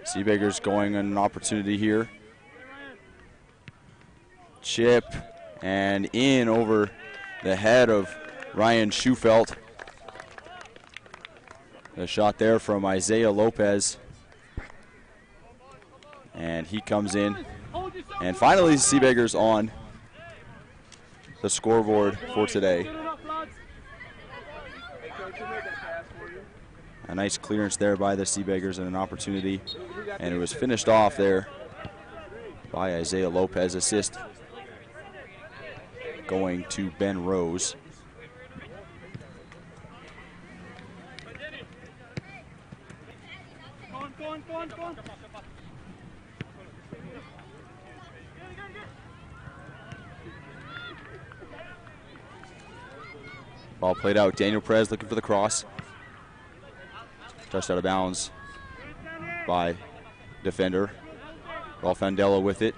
S5: Sea Beaggars going on an opportunity here. Chip and in over the head of Ryan Schufelt. A shot there from Isaiah Lopez. And he comes in. And finally, Sea Beaggars on the scoreboard for today. A nice clearance there by the Sea Beaggars and an opportunity. And it was finished off there by Isaiah Lopez. Assist going to Ben Rose.
S1: Go on.
S5: Ball played out. Daniel Perez looking for the cross. Touched out of bounds by defender. Rolf Andela with it.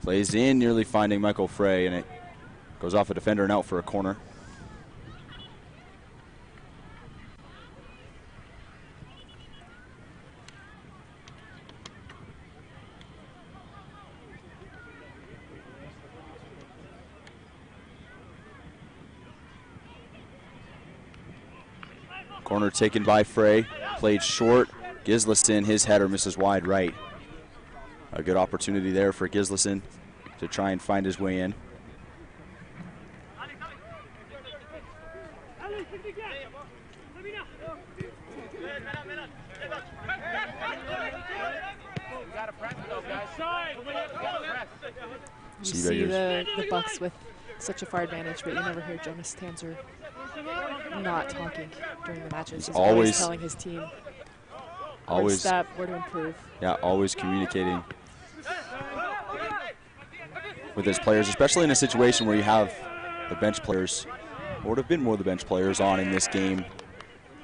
S5: Plays in, nearly finding Michael Frey, and it goes off a defender and out for a corner. Corner taken by Frey, played short. Gislason, his header misses wide right. A good opportunity there for Gislason to try and find his way in.
S8: You see the Bucks with such a far advantage, but you never hear Jonas Tanzer not talking during the matches. He's always telling his team where to step, where to improve.
S5: Yeah, always communicating with his players, especially in a situation where you have the bench players, or would have been more of the bench players on in this game,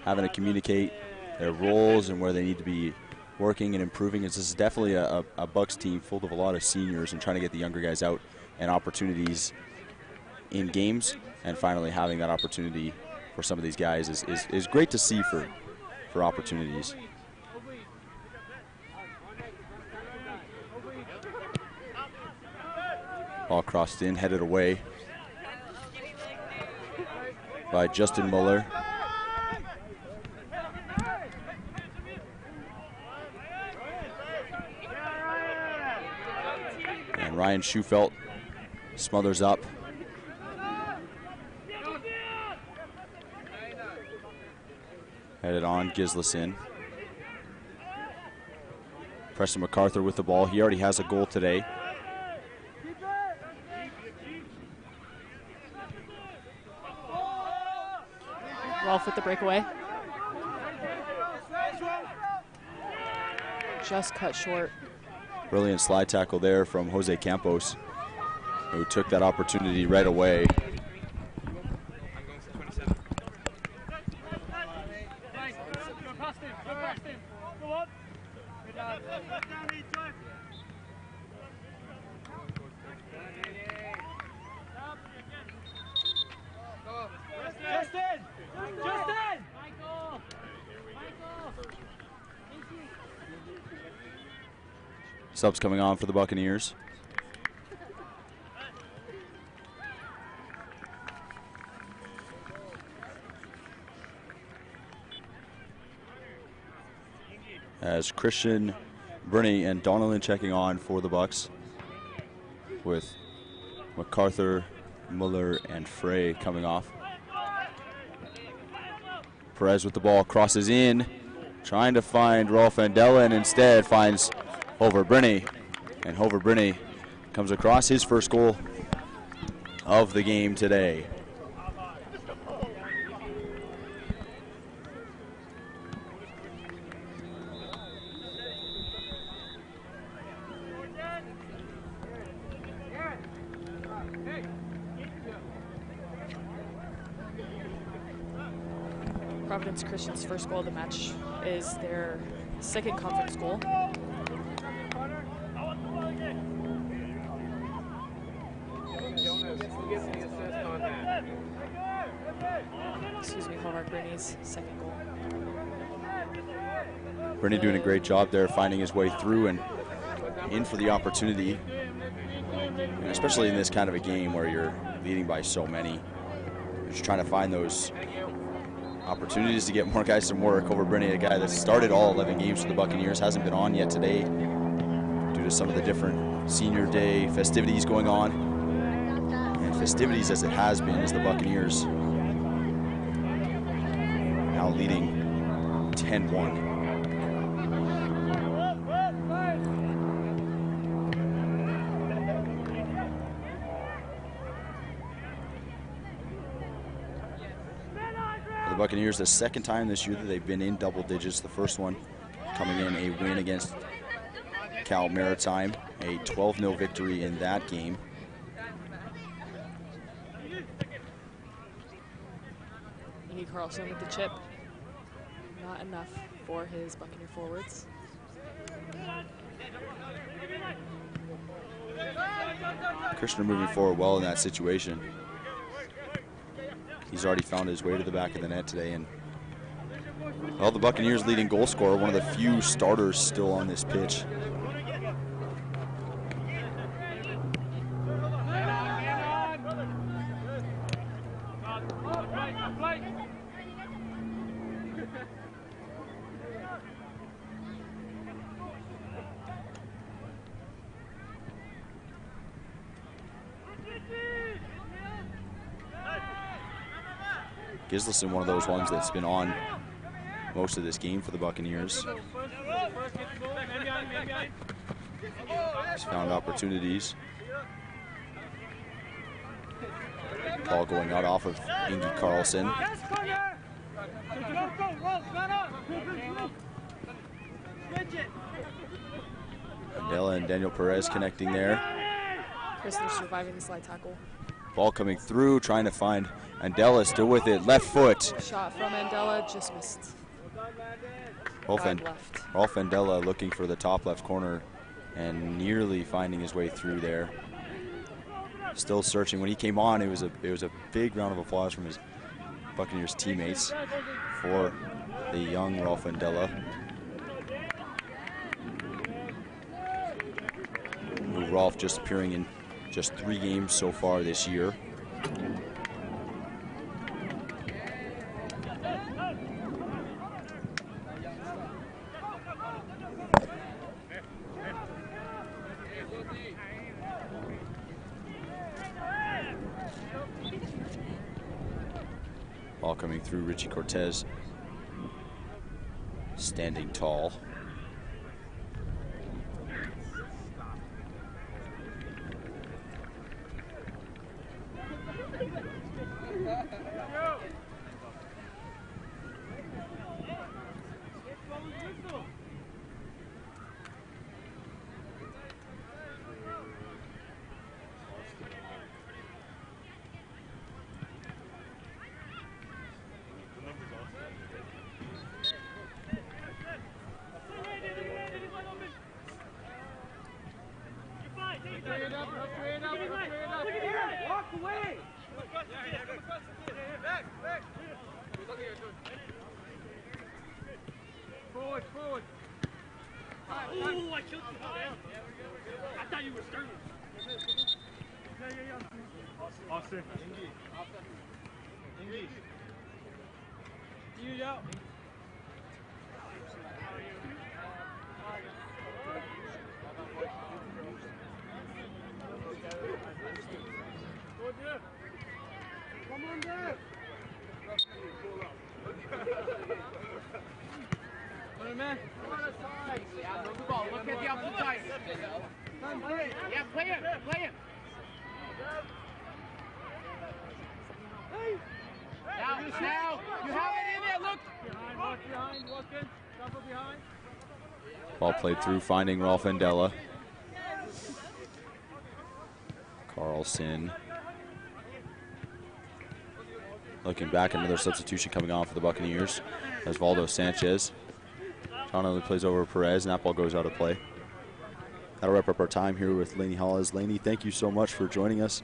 S5: having to communicate their roles and where they need to be working and improving. This is definitely a Bucks team full of a lot of seniors and trying to get the younger guys out and opportunities in games, and finally having that opportunity for some of these guys is great to see for opportunities. Ball crossed in, headed away by Justin Muller. And Ryan Schufelt smothers up. Headed on, Gislason. Preston MacArthur with the ball. He already has a goal today.
S8: Rolf with the breakaway. Just cut short.
S5: Brilliant slide tackle there from Jose Campos, who took that opportunity right away. Subs coming on for the Buccaneers. As Christian, Bruni, and Donnellan checking on for the Bucks, with MacArthur, Muller, and Frey coming off. Perez with the ball, crosses in, trying to find Rolf Andela, and instead finds Hover Brinney. And Hover Brinney comes across his first goal of the game today.
S8: Providence Christian's first goal of the match is their second conference goal. Excuse me, Hobart Brinney's second goal.
S5: Brinney doing a great job there, finding his way through and in for the opportunity. And especially in this kind of a game where you're leading by so many. You're just trying to find those opportunities to get more guys some work. Over Brinney, a guy that started all 11 games for the Buccaneers, hasn't been on yet today due to some of the different senior day festivities going on. And festivities as it has been as the Buccaneers now leading 10-1. The Buccaneers, the second time this year that they've been in double digits. The first one coming in a win against Cal Maritime, a 12-0 victory in that game.
S8: Iggy Carlson with the chip. Not enough for his Buccaneer forwards.
S5: Kirshner moving forward well in that situation. He's already found his way to the back of the net today, and well, the Buccaneers leading goal scorer, one of the few starters still on this pitch. Gislason, one of those ones that's been on most of this game for the Buccaneers. He's found opportunities. Ball going out off of Ingy Carlson. Andela and Daniel Perez connecting there.
S8: Christner surviving the slide tackle.
S5: Ball coming through, trying to find Andela, still with it, left foot.
S8: Shot from Andela, just missed.
S5: Rolf Andela looking for the top left corner and nearly finding his way through there. Still searching. When he came on, it was a big round of applause from his Buccaneers teammates for the young Rolf Andela. Rolf just appearing in just 3 games so far this year. Ball coming through, Richie Cortez standing tall.
S1: man.
S4: Yeah, move the ball. Look at the opposite side. Yeah, play it. Play it. Now, you have it in there. Look.
S1: Behind, walk behind, walk in, double behind.
S5: Ball played through, finding Ralph Andela. Carlson. Looking back, another substitution coming on for the Buccaneers. Osvaldo Sanchez. Connolly plays over Perez, and that ball goes out of play. That'll wrap up our time here with Lainey Hollis. Lainey, thank you so much for joining us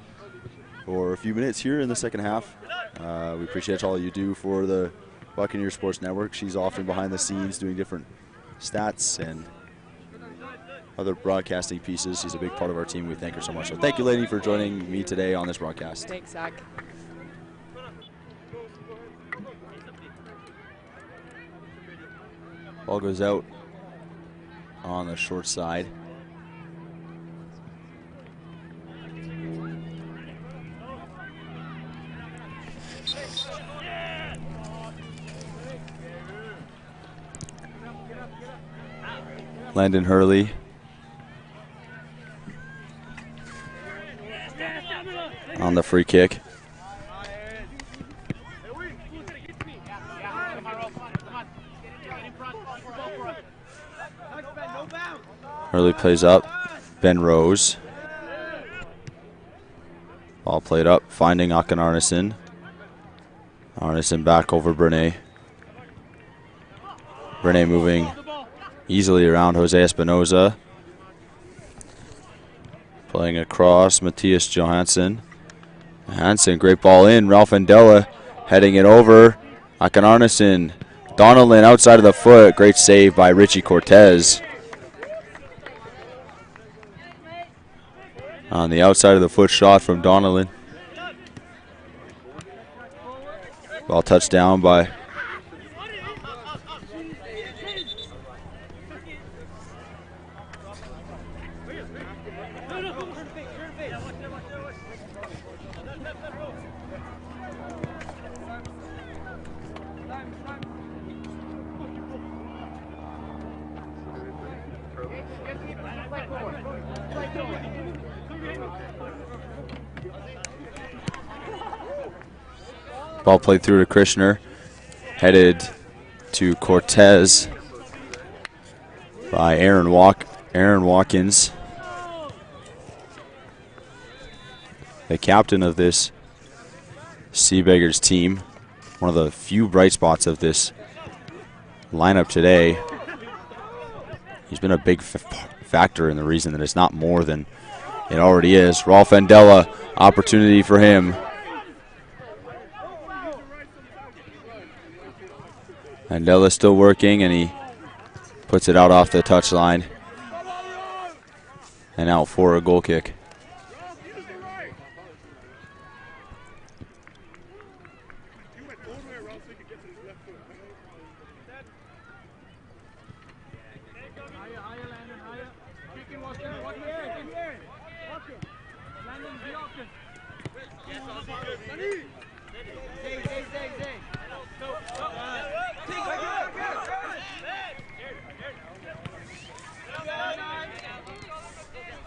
S5: for a few minutes here in the second half. We appreciate all you do for the Buccaneers Sports Network. She's often behind the scenes doing different stats and other broadcasting pieces. She's a big part of our team. We thank her so much. So thank you, Lainey, for joining me today on this broadcast.
S8: Thanks, Zach.
S5: Ball goes out on the short side. Landon Hurley. On the free kick. Hurley plays up. Ben Rose. Ball played up, finding Akin Arneson. Arneson back over Brene. Brene moving easily around Jose Espinoza. Playing across, Matthias Johansson. Johansson, great ball in. Ralph Andela heading it over. Akin Arneson. Donnellan outside of the foot. Great save by Richie Cortez. On the outside of the foot shot from Donnellan. Ball touched down by ball played through to Krishner, headed to Cortez by Aaron Watkins, the captain of this Sea Beaggars team. One of the few bright spots of this lineup today. He's been a big factor in the reason that it's not more than it already is. Ralph Andela, opportunity for him. Andela still working, and he puts it out off the touchline and out for a goal kick.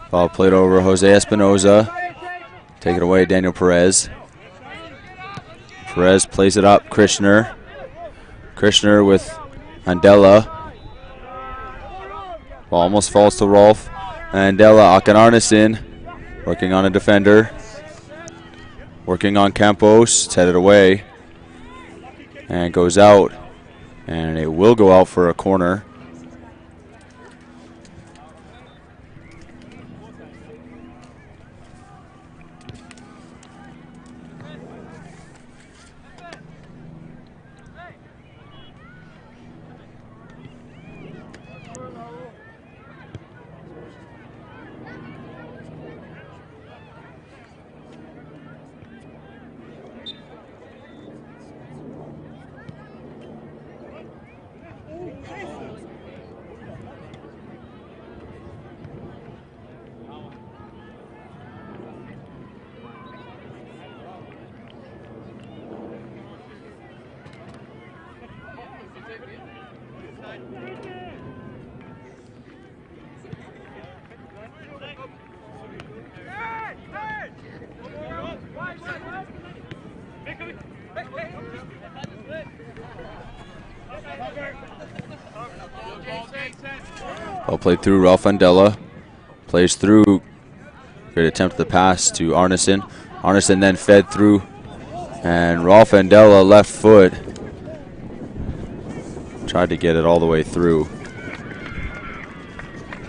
S5: Ball played over Jose Espinoza. Take it away, Daniel Perez. Perez plays it up, Krishner. Krishner with Andela. Ball almost falls to Rolf. Andela, Akin Arneson working on a defender. Working on Campos. It's headed away. And goes out. And it will go out for a corner. Ball played through Ralph Andela. Plays through. Great attempt at the pass to Arneson. Arneson then fed through. And Ralph Andela left foot. Tried to get it all the way through.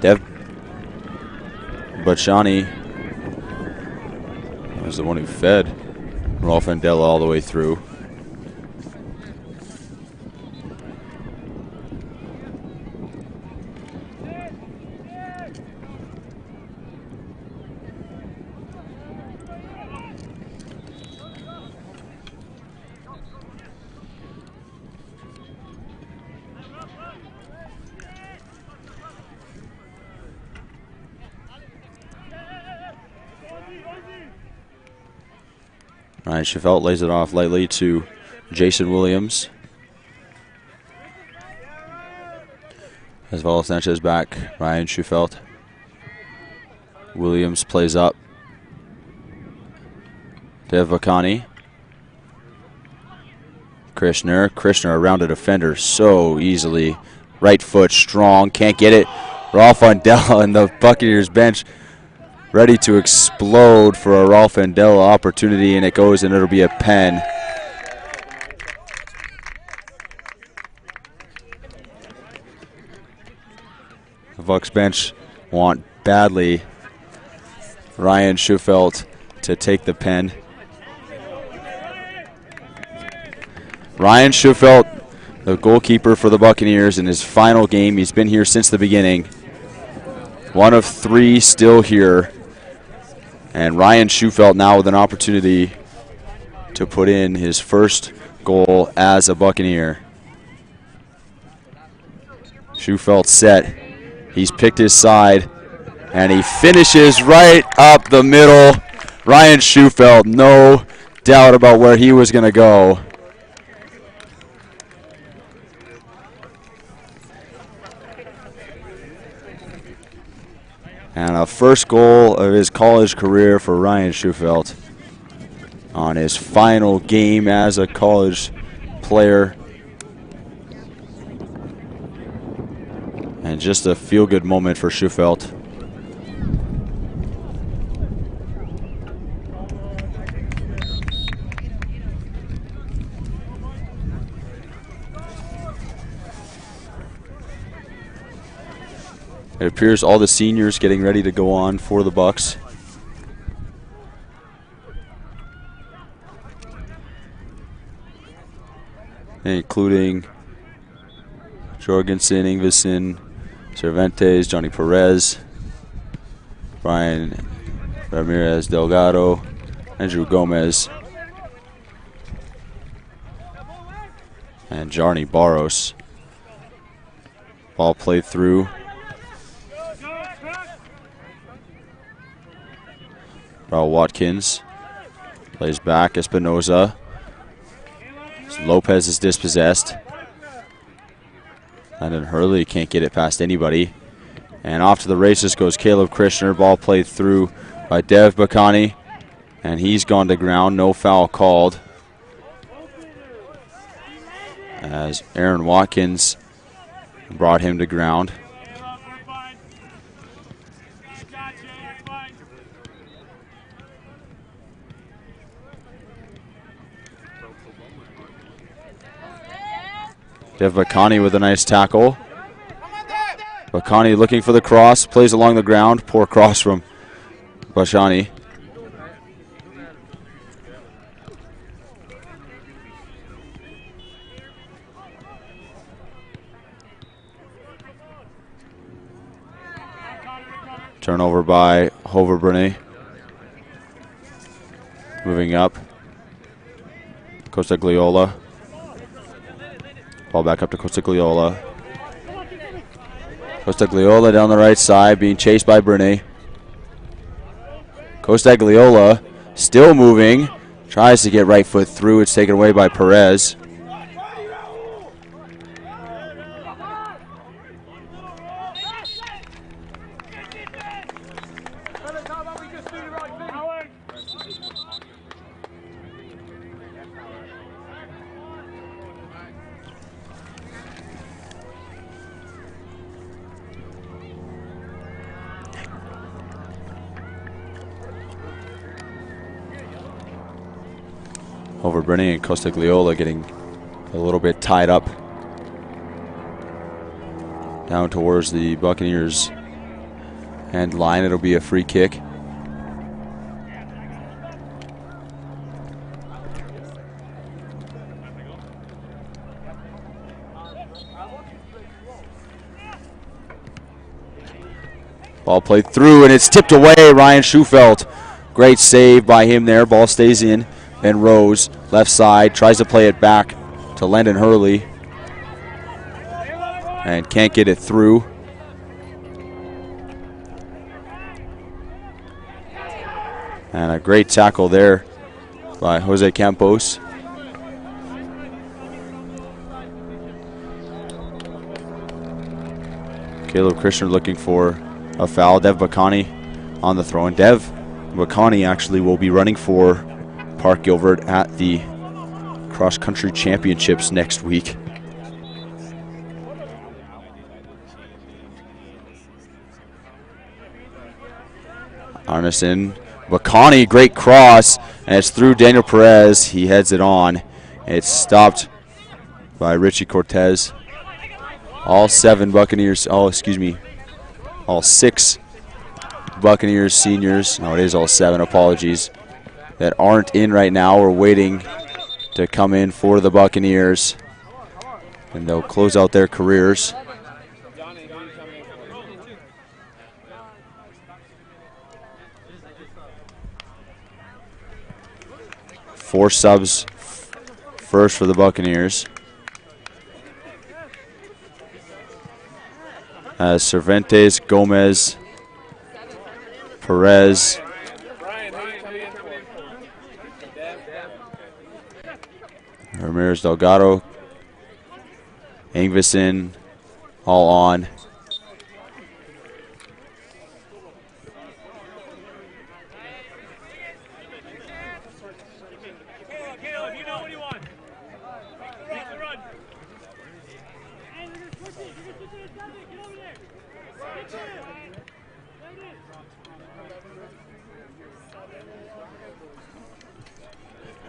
S5: Dev Bachani was the one who fed Ralph Andela all the way through. Ryan Schafelt lays it off lightly to Jason Williams. As well as Sanchez back, Ryan Schafelt. Williams plays up. Dev Vakani. Krishner around a defender so easily. Right foot strong, can't get it. Ralph Andela and the Buccaneers bench ready to explode for a Ralph Andela opportunity, and it goes and it'll be a pen. The Bucs bench want badly Ryan Schufelt to take the pen. Ryan Schufelt, the goalkeeper for the Buccaneers in his final game. He's been here since the beginning. One of three still here. And Ryan Schufelt now with an opportunity to put in his first goal as a Buccaneer. Schufelt set. He's picked his side. And he finishes right up the middle. Ryan Schufelt, no doubt about where he was going to go. And a first goal of his college career for Ryan Schufelt on his final game as a college player. And just a feel-good moment for Schufelt. It appears all the seniors getting ready to go on for the Bucs. Including Jorgensen, Ingvesen, Cervantes, Johnny Perez, Brian Ramirez Delgado, Andrew Gomez, and Jarny Barros. Ball played through. Raul Watkins plays back. Espinoza. Lopez is dispossessed. Landon Hurley can't get it past anybody. And off to the races goes Caleb Krishner. Ball played through by Dev Bakani. And he's gone to ground. No foul called. As Aaron Watkins brought him to ground. Dev Bakani with a nice tackle. Bakani looking for the cross, plays along the ground. Poor cross from Bashani. Turnover by Hoverbrunny. Moving up. Costagliola. Ball back up to Costagliola. Costagliola down the right side, being chased by Brunet. Costagliola still moving. Tries to get right foot through. It's taken away by Perez. Overbrenning and Costagliola getting a little bit tied up down towards the Buccaneers end line. It'll be a free kick. Ball played through, and it's tipped away. Ryan Schufelt. Great save by him there. Ball stays in. And Rose, left side, tries to play it back to Landon Hurley. And can't get it through. And a great tackle there by Jose Campos. Caleb Krishner looking for a foul. Dev Bacani on the throw. And Dev Bacani actually will be running for Park Gilbert at the cross-country championships next week. Arneson, Bacani, great cross, and it's through Daniel Perez. He heads it on. It's stopped by Richie Cortez. All 7 Buccaneers, all 6 Buccaneers seniors, no, it is all 7, apologies, that aren't in right now or waiting to come in for the Buccaneers, and they'll close out their careers. Four subs first for the Buccaneers. Cervantes, Gomez, Perez, Ramirez Delgado, Ingvison, all on.
S1: Caleb, you know what you want. Make the run.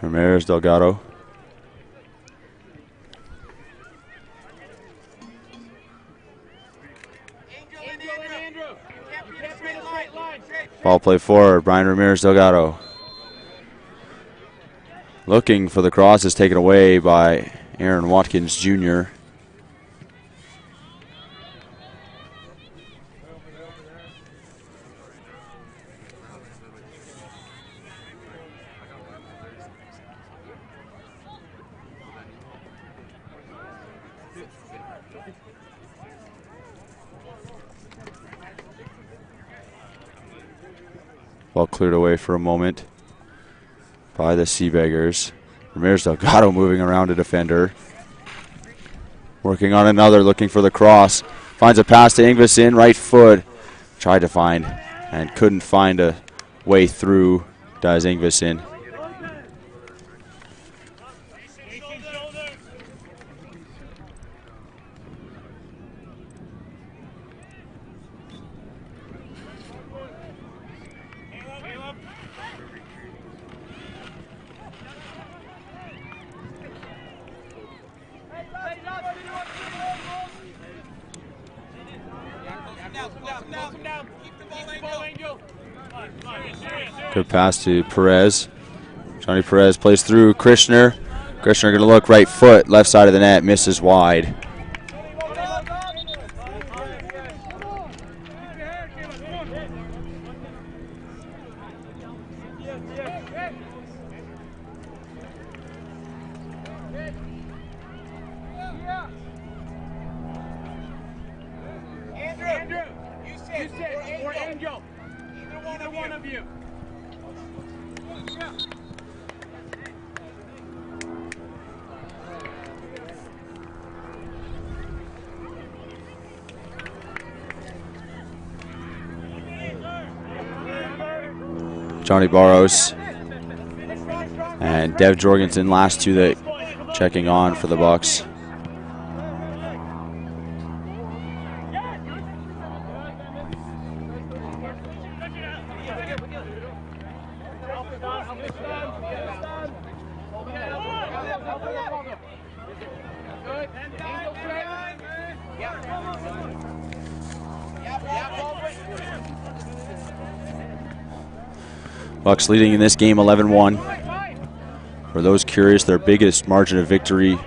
S5: Ramirez Delgado. Ball play forward, Brian Ramirez Delgado. Looking for the cross, is taken away by Aaron Watkins Jr. Ball cleared away for a moment by the Sea Beaggars. Ramirez Delgado moving around a defender. Working on another, looking for the cross. Finds a pass to Ingvison, right foot. Tried to find and couldn't find a way through, does Ingvison. Good pass to Perez. Johnny Perez plays through Krishner. Krishner going to look right foot, left side of the net, misses wide. Johnny Barros and Dev Jorgensen, last two that checking on for the Bucks.
S4: Good. Angel straight. Yep.
S5: Bucks leading in this game 11-1. For those curious, their biggest margin of victory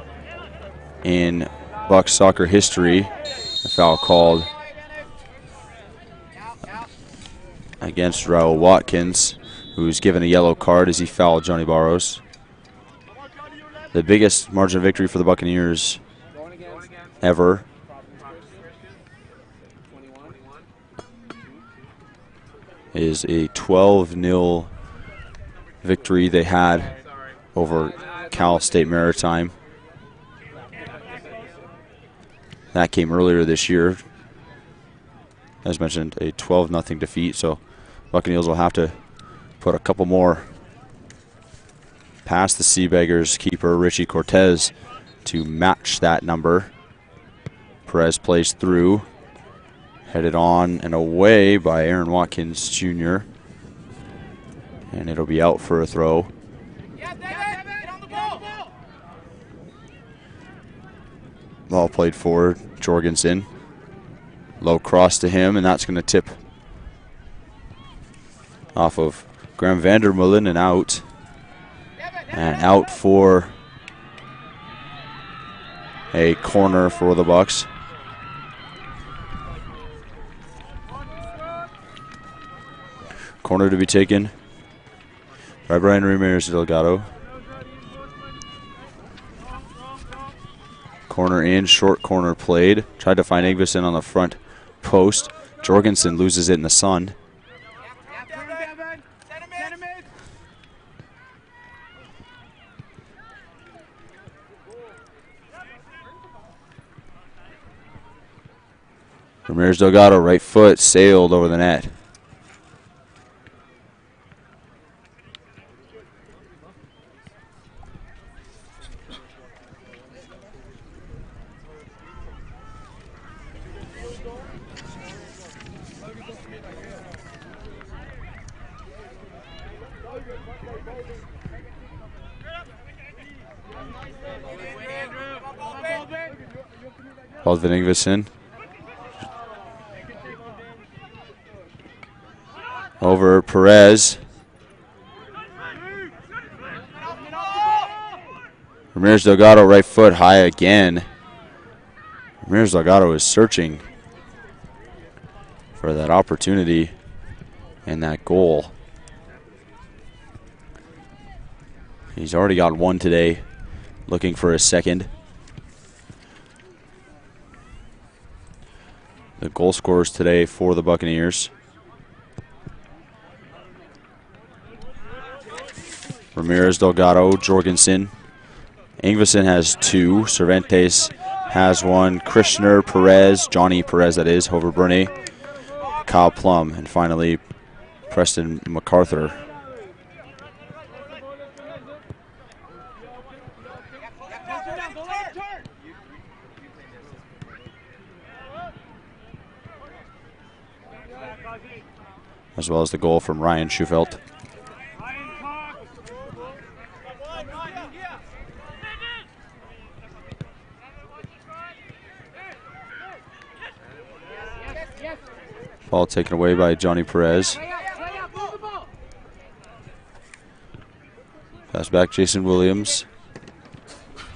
S5: in Bucks soccer history. A foul called against Raul Watkins, who's given a yellow card as he fouled Johnny Barros. The biggest margin of victory for the Buccaneers ever. Is a 12-0 victory they had over Cal State Maritime. That came earlier this year. As mentioned, a 12-0 defeat, so Buccaneers will have to put a couple more past the Sea Beaggars keeper, Richie Cortez, to match that number. Perez plays through. Headed on and away by Aaron Watkins Jr. And it'll be out for a throw. Ball played forward, Jorgensen. Low cross to him, and that's going to tip off of Graham Vandermeulen and out. And out for a corner for the Bucks. Corner to be taken by Brian Ramirez Delgado. Corner in, short corner played. Tried to find Ingvison on the front post. Jorgensen loses it in the sun. Ramirez Delgado, right foot, sailed over the net. Baldwin Ingvison. Over Perez. Ramirez Delgado, right foot, high again. Ramirez Delgado is searching for that opportunity and that goal. He's already got one today, looking for his second. The goal scorers today for the Buccaneers. Ramirez Delgado, Jorgensen. Ingvison has two. Cervantes has one. Krishner, Perez, Johnny Perez, that is, Hover Burney, Kyle Plum, and finally Preston MacArthur. As well as the goal from Ryan Schufelt. Ball taken away by Johnny Perez. Pass back Jason Williams.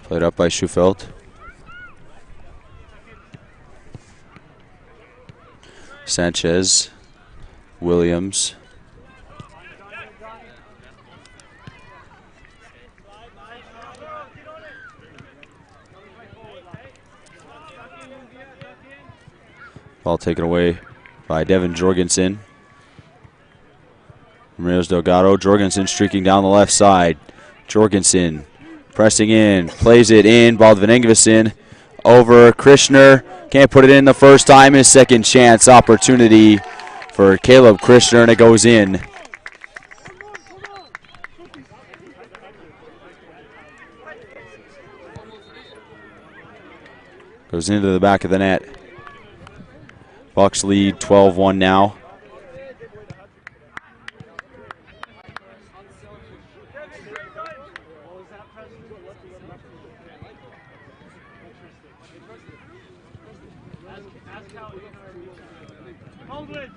S5: Played up by Schufelt. Sanchez. Williams. Ball taken away by Devin Jorgensen. Ramirez Delgado. Jorgensen streaking down the left side. Jorgensen pressing in. Plays it in. Baldwin Ingvison over Krishner. Can't put it in the first time. His second chance opportunity for Caleb Krishner, and it goes in. Goes into the back of the net. Bucks lead 12-1 now.
S1: Baldwin.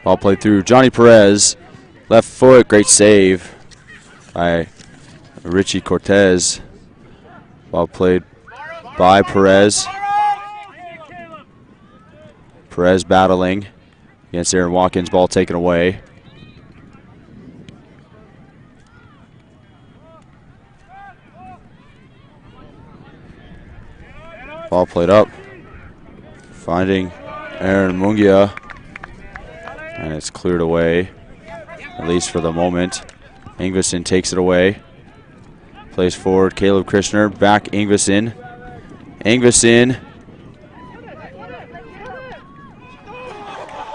S5: Ball played through Johnny Perez. Left foot, great save by Richie Cortez. Ball played by Perez. Perez battling against Aaron Watkins. Ball taken away. Ball played up. Finding Aaron Mungia. And it's cleared away, at least for the moment. Ingvison takes it away. Plays forward, Caleb Krishner. Back Ingvison. Ingvison.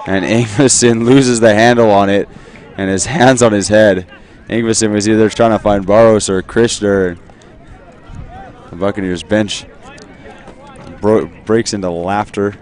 S5: And Ingvison loses the handle on it and his hands on his head. Ingvison was either trying to find Barros or Krishner. The Buccaneers bench breaks into laughter.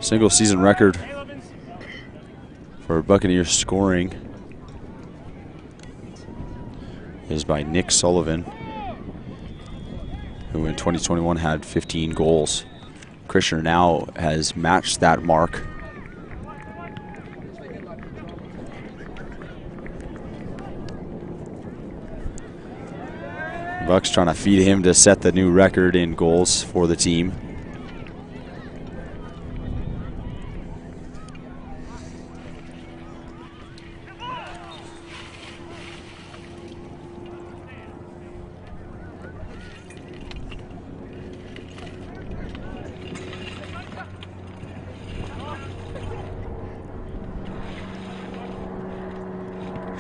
S5: Single season record for Buccaneers scoring is by Nick Sullivan, who in 2021 had 15 goals. Krishner now has matched that mark. Bucks trying to feed him to set the new record in goals for the team.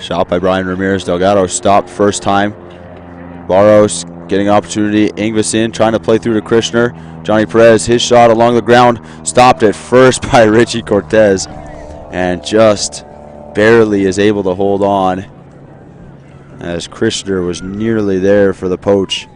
S5: Shot by Brian Ramirez. Delgado stopped first time. Barros getting opportunity. Ingvison trying to play through to Krishner. Johnny Perez, his shot along the ground. Stopped at first by Richie Cortez. And just barely is able to hold on, as Krishner was nearly there for the poach.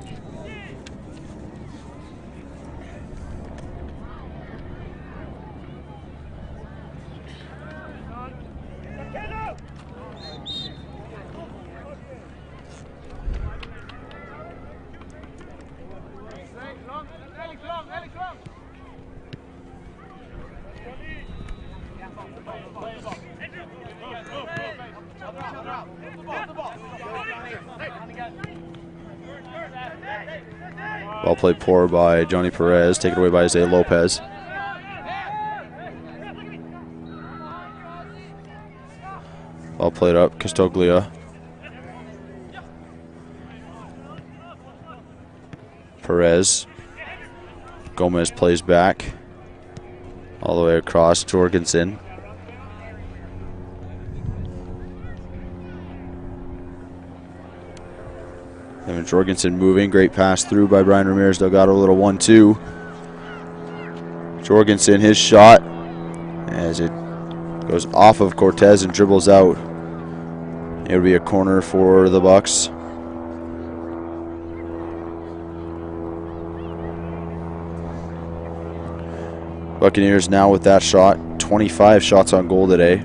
S5: Ball played poor by Johnny Perez, taken away by Isaiah Lopez. Ball played up, Castoglia. Perez. Gomez plays back. All the way across, Jorgensen. Evan Jorgensen moving, great pass through by Brian Ramirez. Delgado, a little 1-2. Jorgensen, his shot, as it goes off of Cortez and dribbles out. It'll be a corner for the Bucks. Buccaneers now with that shot, 25 shots on goal today.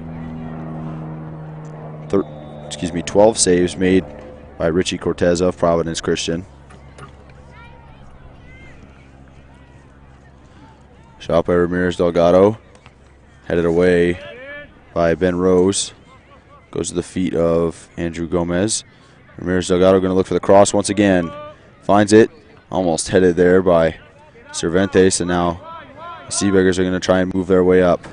S5: 12 saves made by Richie Cortez of Providence Christian. Shot by Ramirez Delgado. Headed away by Ben Rose. Goes to the feet of Andrew Gomez. Ramirez Delgado going to look for the cross once again. Finds it. Almost headed there by Cervantes, and now the Sea Beaggars are going to try and move their way up.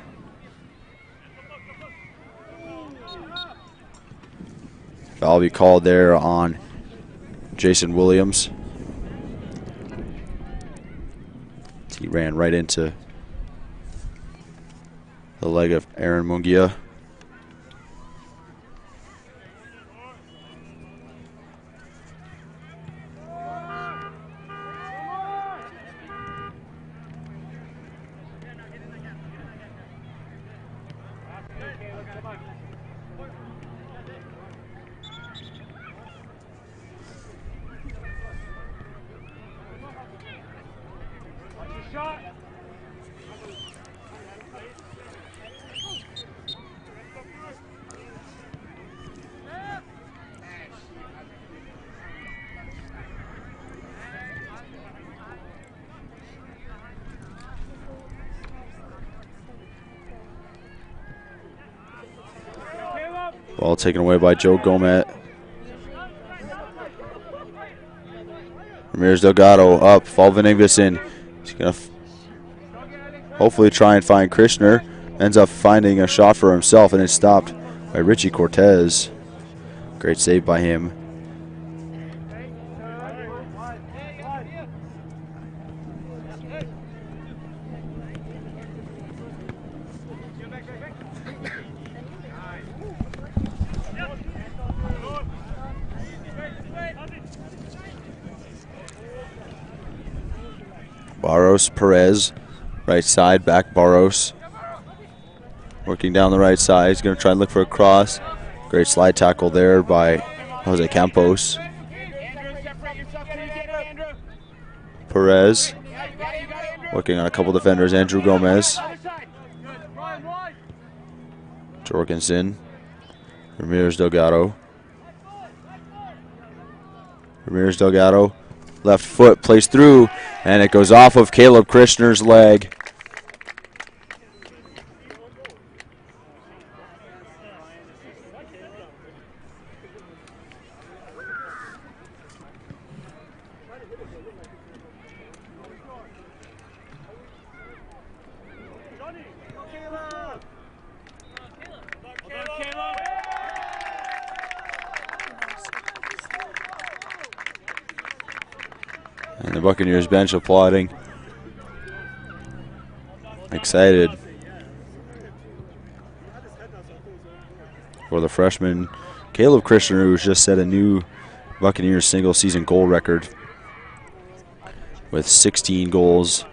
S5: Foul will be called there on Jason Williams. He ran right into the leg of Aaron Mungia. Ball taken away by Joe Gomez. Ramirez Delgado up. Falvin Ingvison. He's going to hopefully try and find Krishner. Ends up finding a shot for himself, and it's stopped by Richie Cortez. Great save by him. Barros Perez, right side, back Barros. Working down the right side. He's going to try and look for a cross. Great slide tackle there by Jose Campos. Perez working on a couple defenders. Andrew Gomez. Jorgensen. Ramirez Delgado. Ramirez Delgado. Left foot plays through, and it goes off of Caleb Krishner's leg. And the Buccaneers bench applauding. Excited for the freshman Caleb Krishner, who's just set a new Buccaneers single season goal record with 16 goals.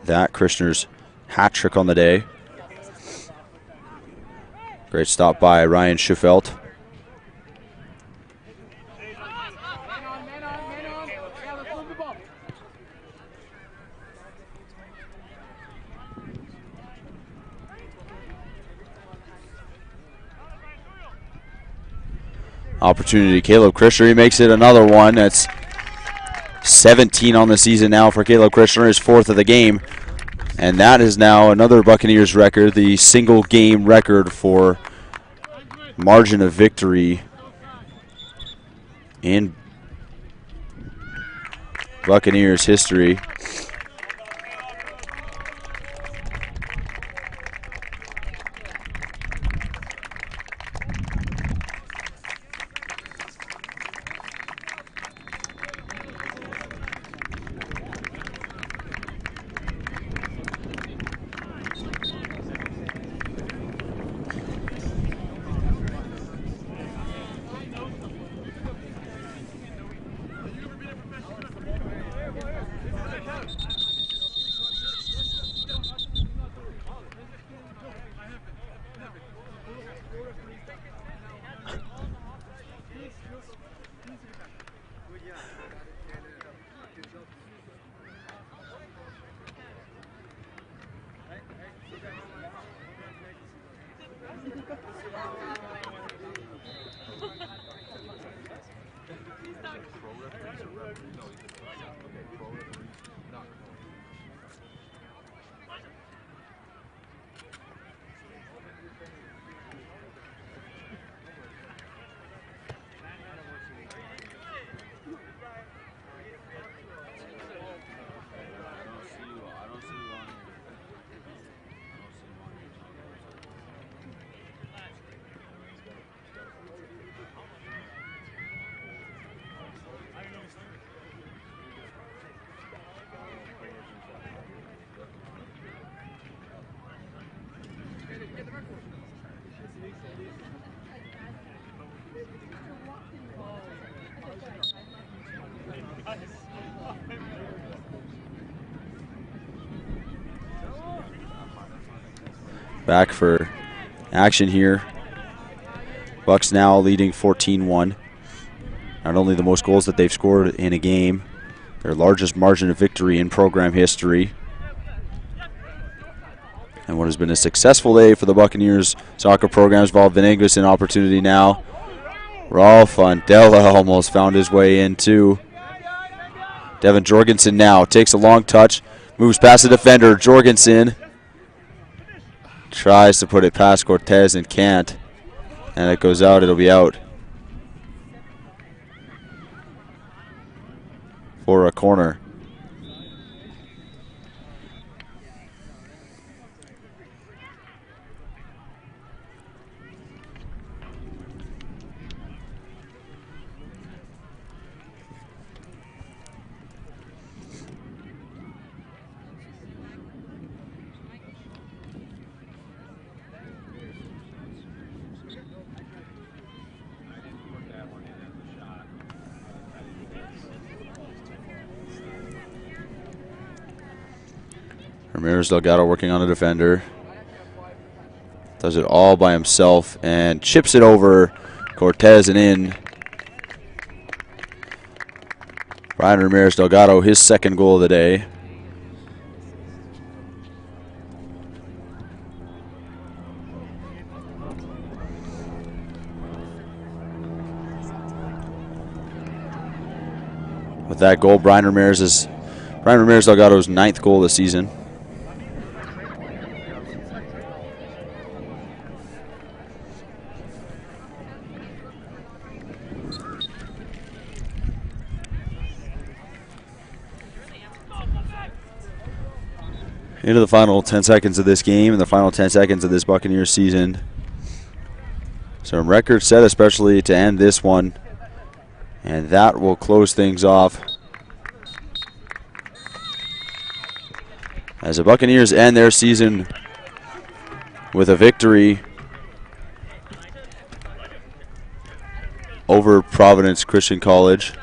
S5: That Krishner's hat trick on the day. Great stop by Ryan Schiffelt. Opportunity, Caleb Krishner, he makes it another one. That's 17 on the season now for Caleb Krishner, his fourth of the game. And that is now another Buccaneers record, the single game record for margin of victory in Buccaneers history. back for action here. Bucks now leading 14-1. Not only the most goals that they've scored in a game, their largest margin of victory in program history. And what has been a successful day for the Buccaneers soccer programs. Ball Van Ingves, an opportunity now. Rolf Andela almost found his way in too. Devin Jorgensen now takes a long touch, moves past the defender. Jorgensen tries to put it past Cortez and can't. And it goes out, it'll be out. For a corner. Ramirez Delgado working on a defender. Does it all by himself and chips it over Cortez and in. Brian Ramirez Delgado, his second goal of the day. With that goal, Brian Ramirez Delgado's 9th goal of the season. Into the final 10 seconds of this game and the final 10 seconds of this Buccaneers season. Some records set, especially to end this one. And that will close things off as the Buccaneers end their season with a victory over Providence Christian College.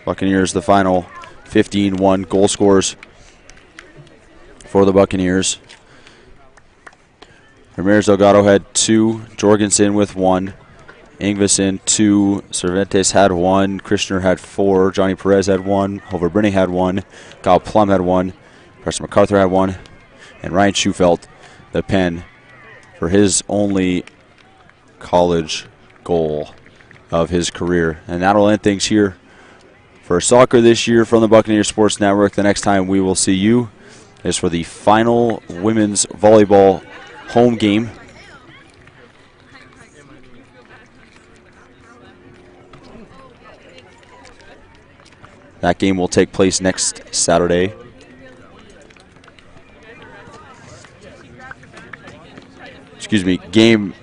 S5: Buccaneers, the final 15-1 goal scorers for the Buccaneers. Ramirez Delgado had 2, Jorgensen with 1, Ingvesen 2, Cervantes had 1, Krishner had 4, Johnny Perez had 1, Hover-Brinning had 1, Kyle Plum had 1, Preston MacArthur had 1, and Ryan Schufelt, the pen for his only college goal of his career. And that'll end things here for soccer this year from the Buccaneers Sports Network. The next time we will see you is for the final women's volleyball home game. That game will take place next Saturday. Excuse me, game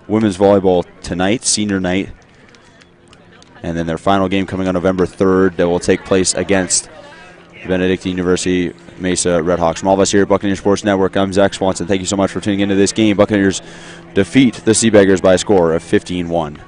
S5: women's volleyball tonight, senior night. And then their final game coming on November 3rd that will take place against Benedictine University Mesa Redhawks. From all of us here at Buccaneers Sports Network, I'm Zach Swanson. Thank you so much for tuning into this game. Buccaneers defeat the Sea Beaggars by a score of 15-1.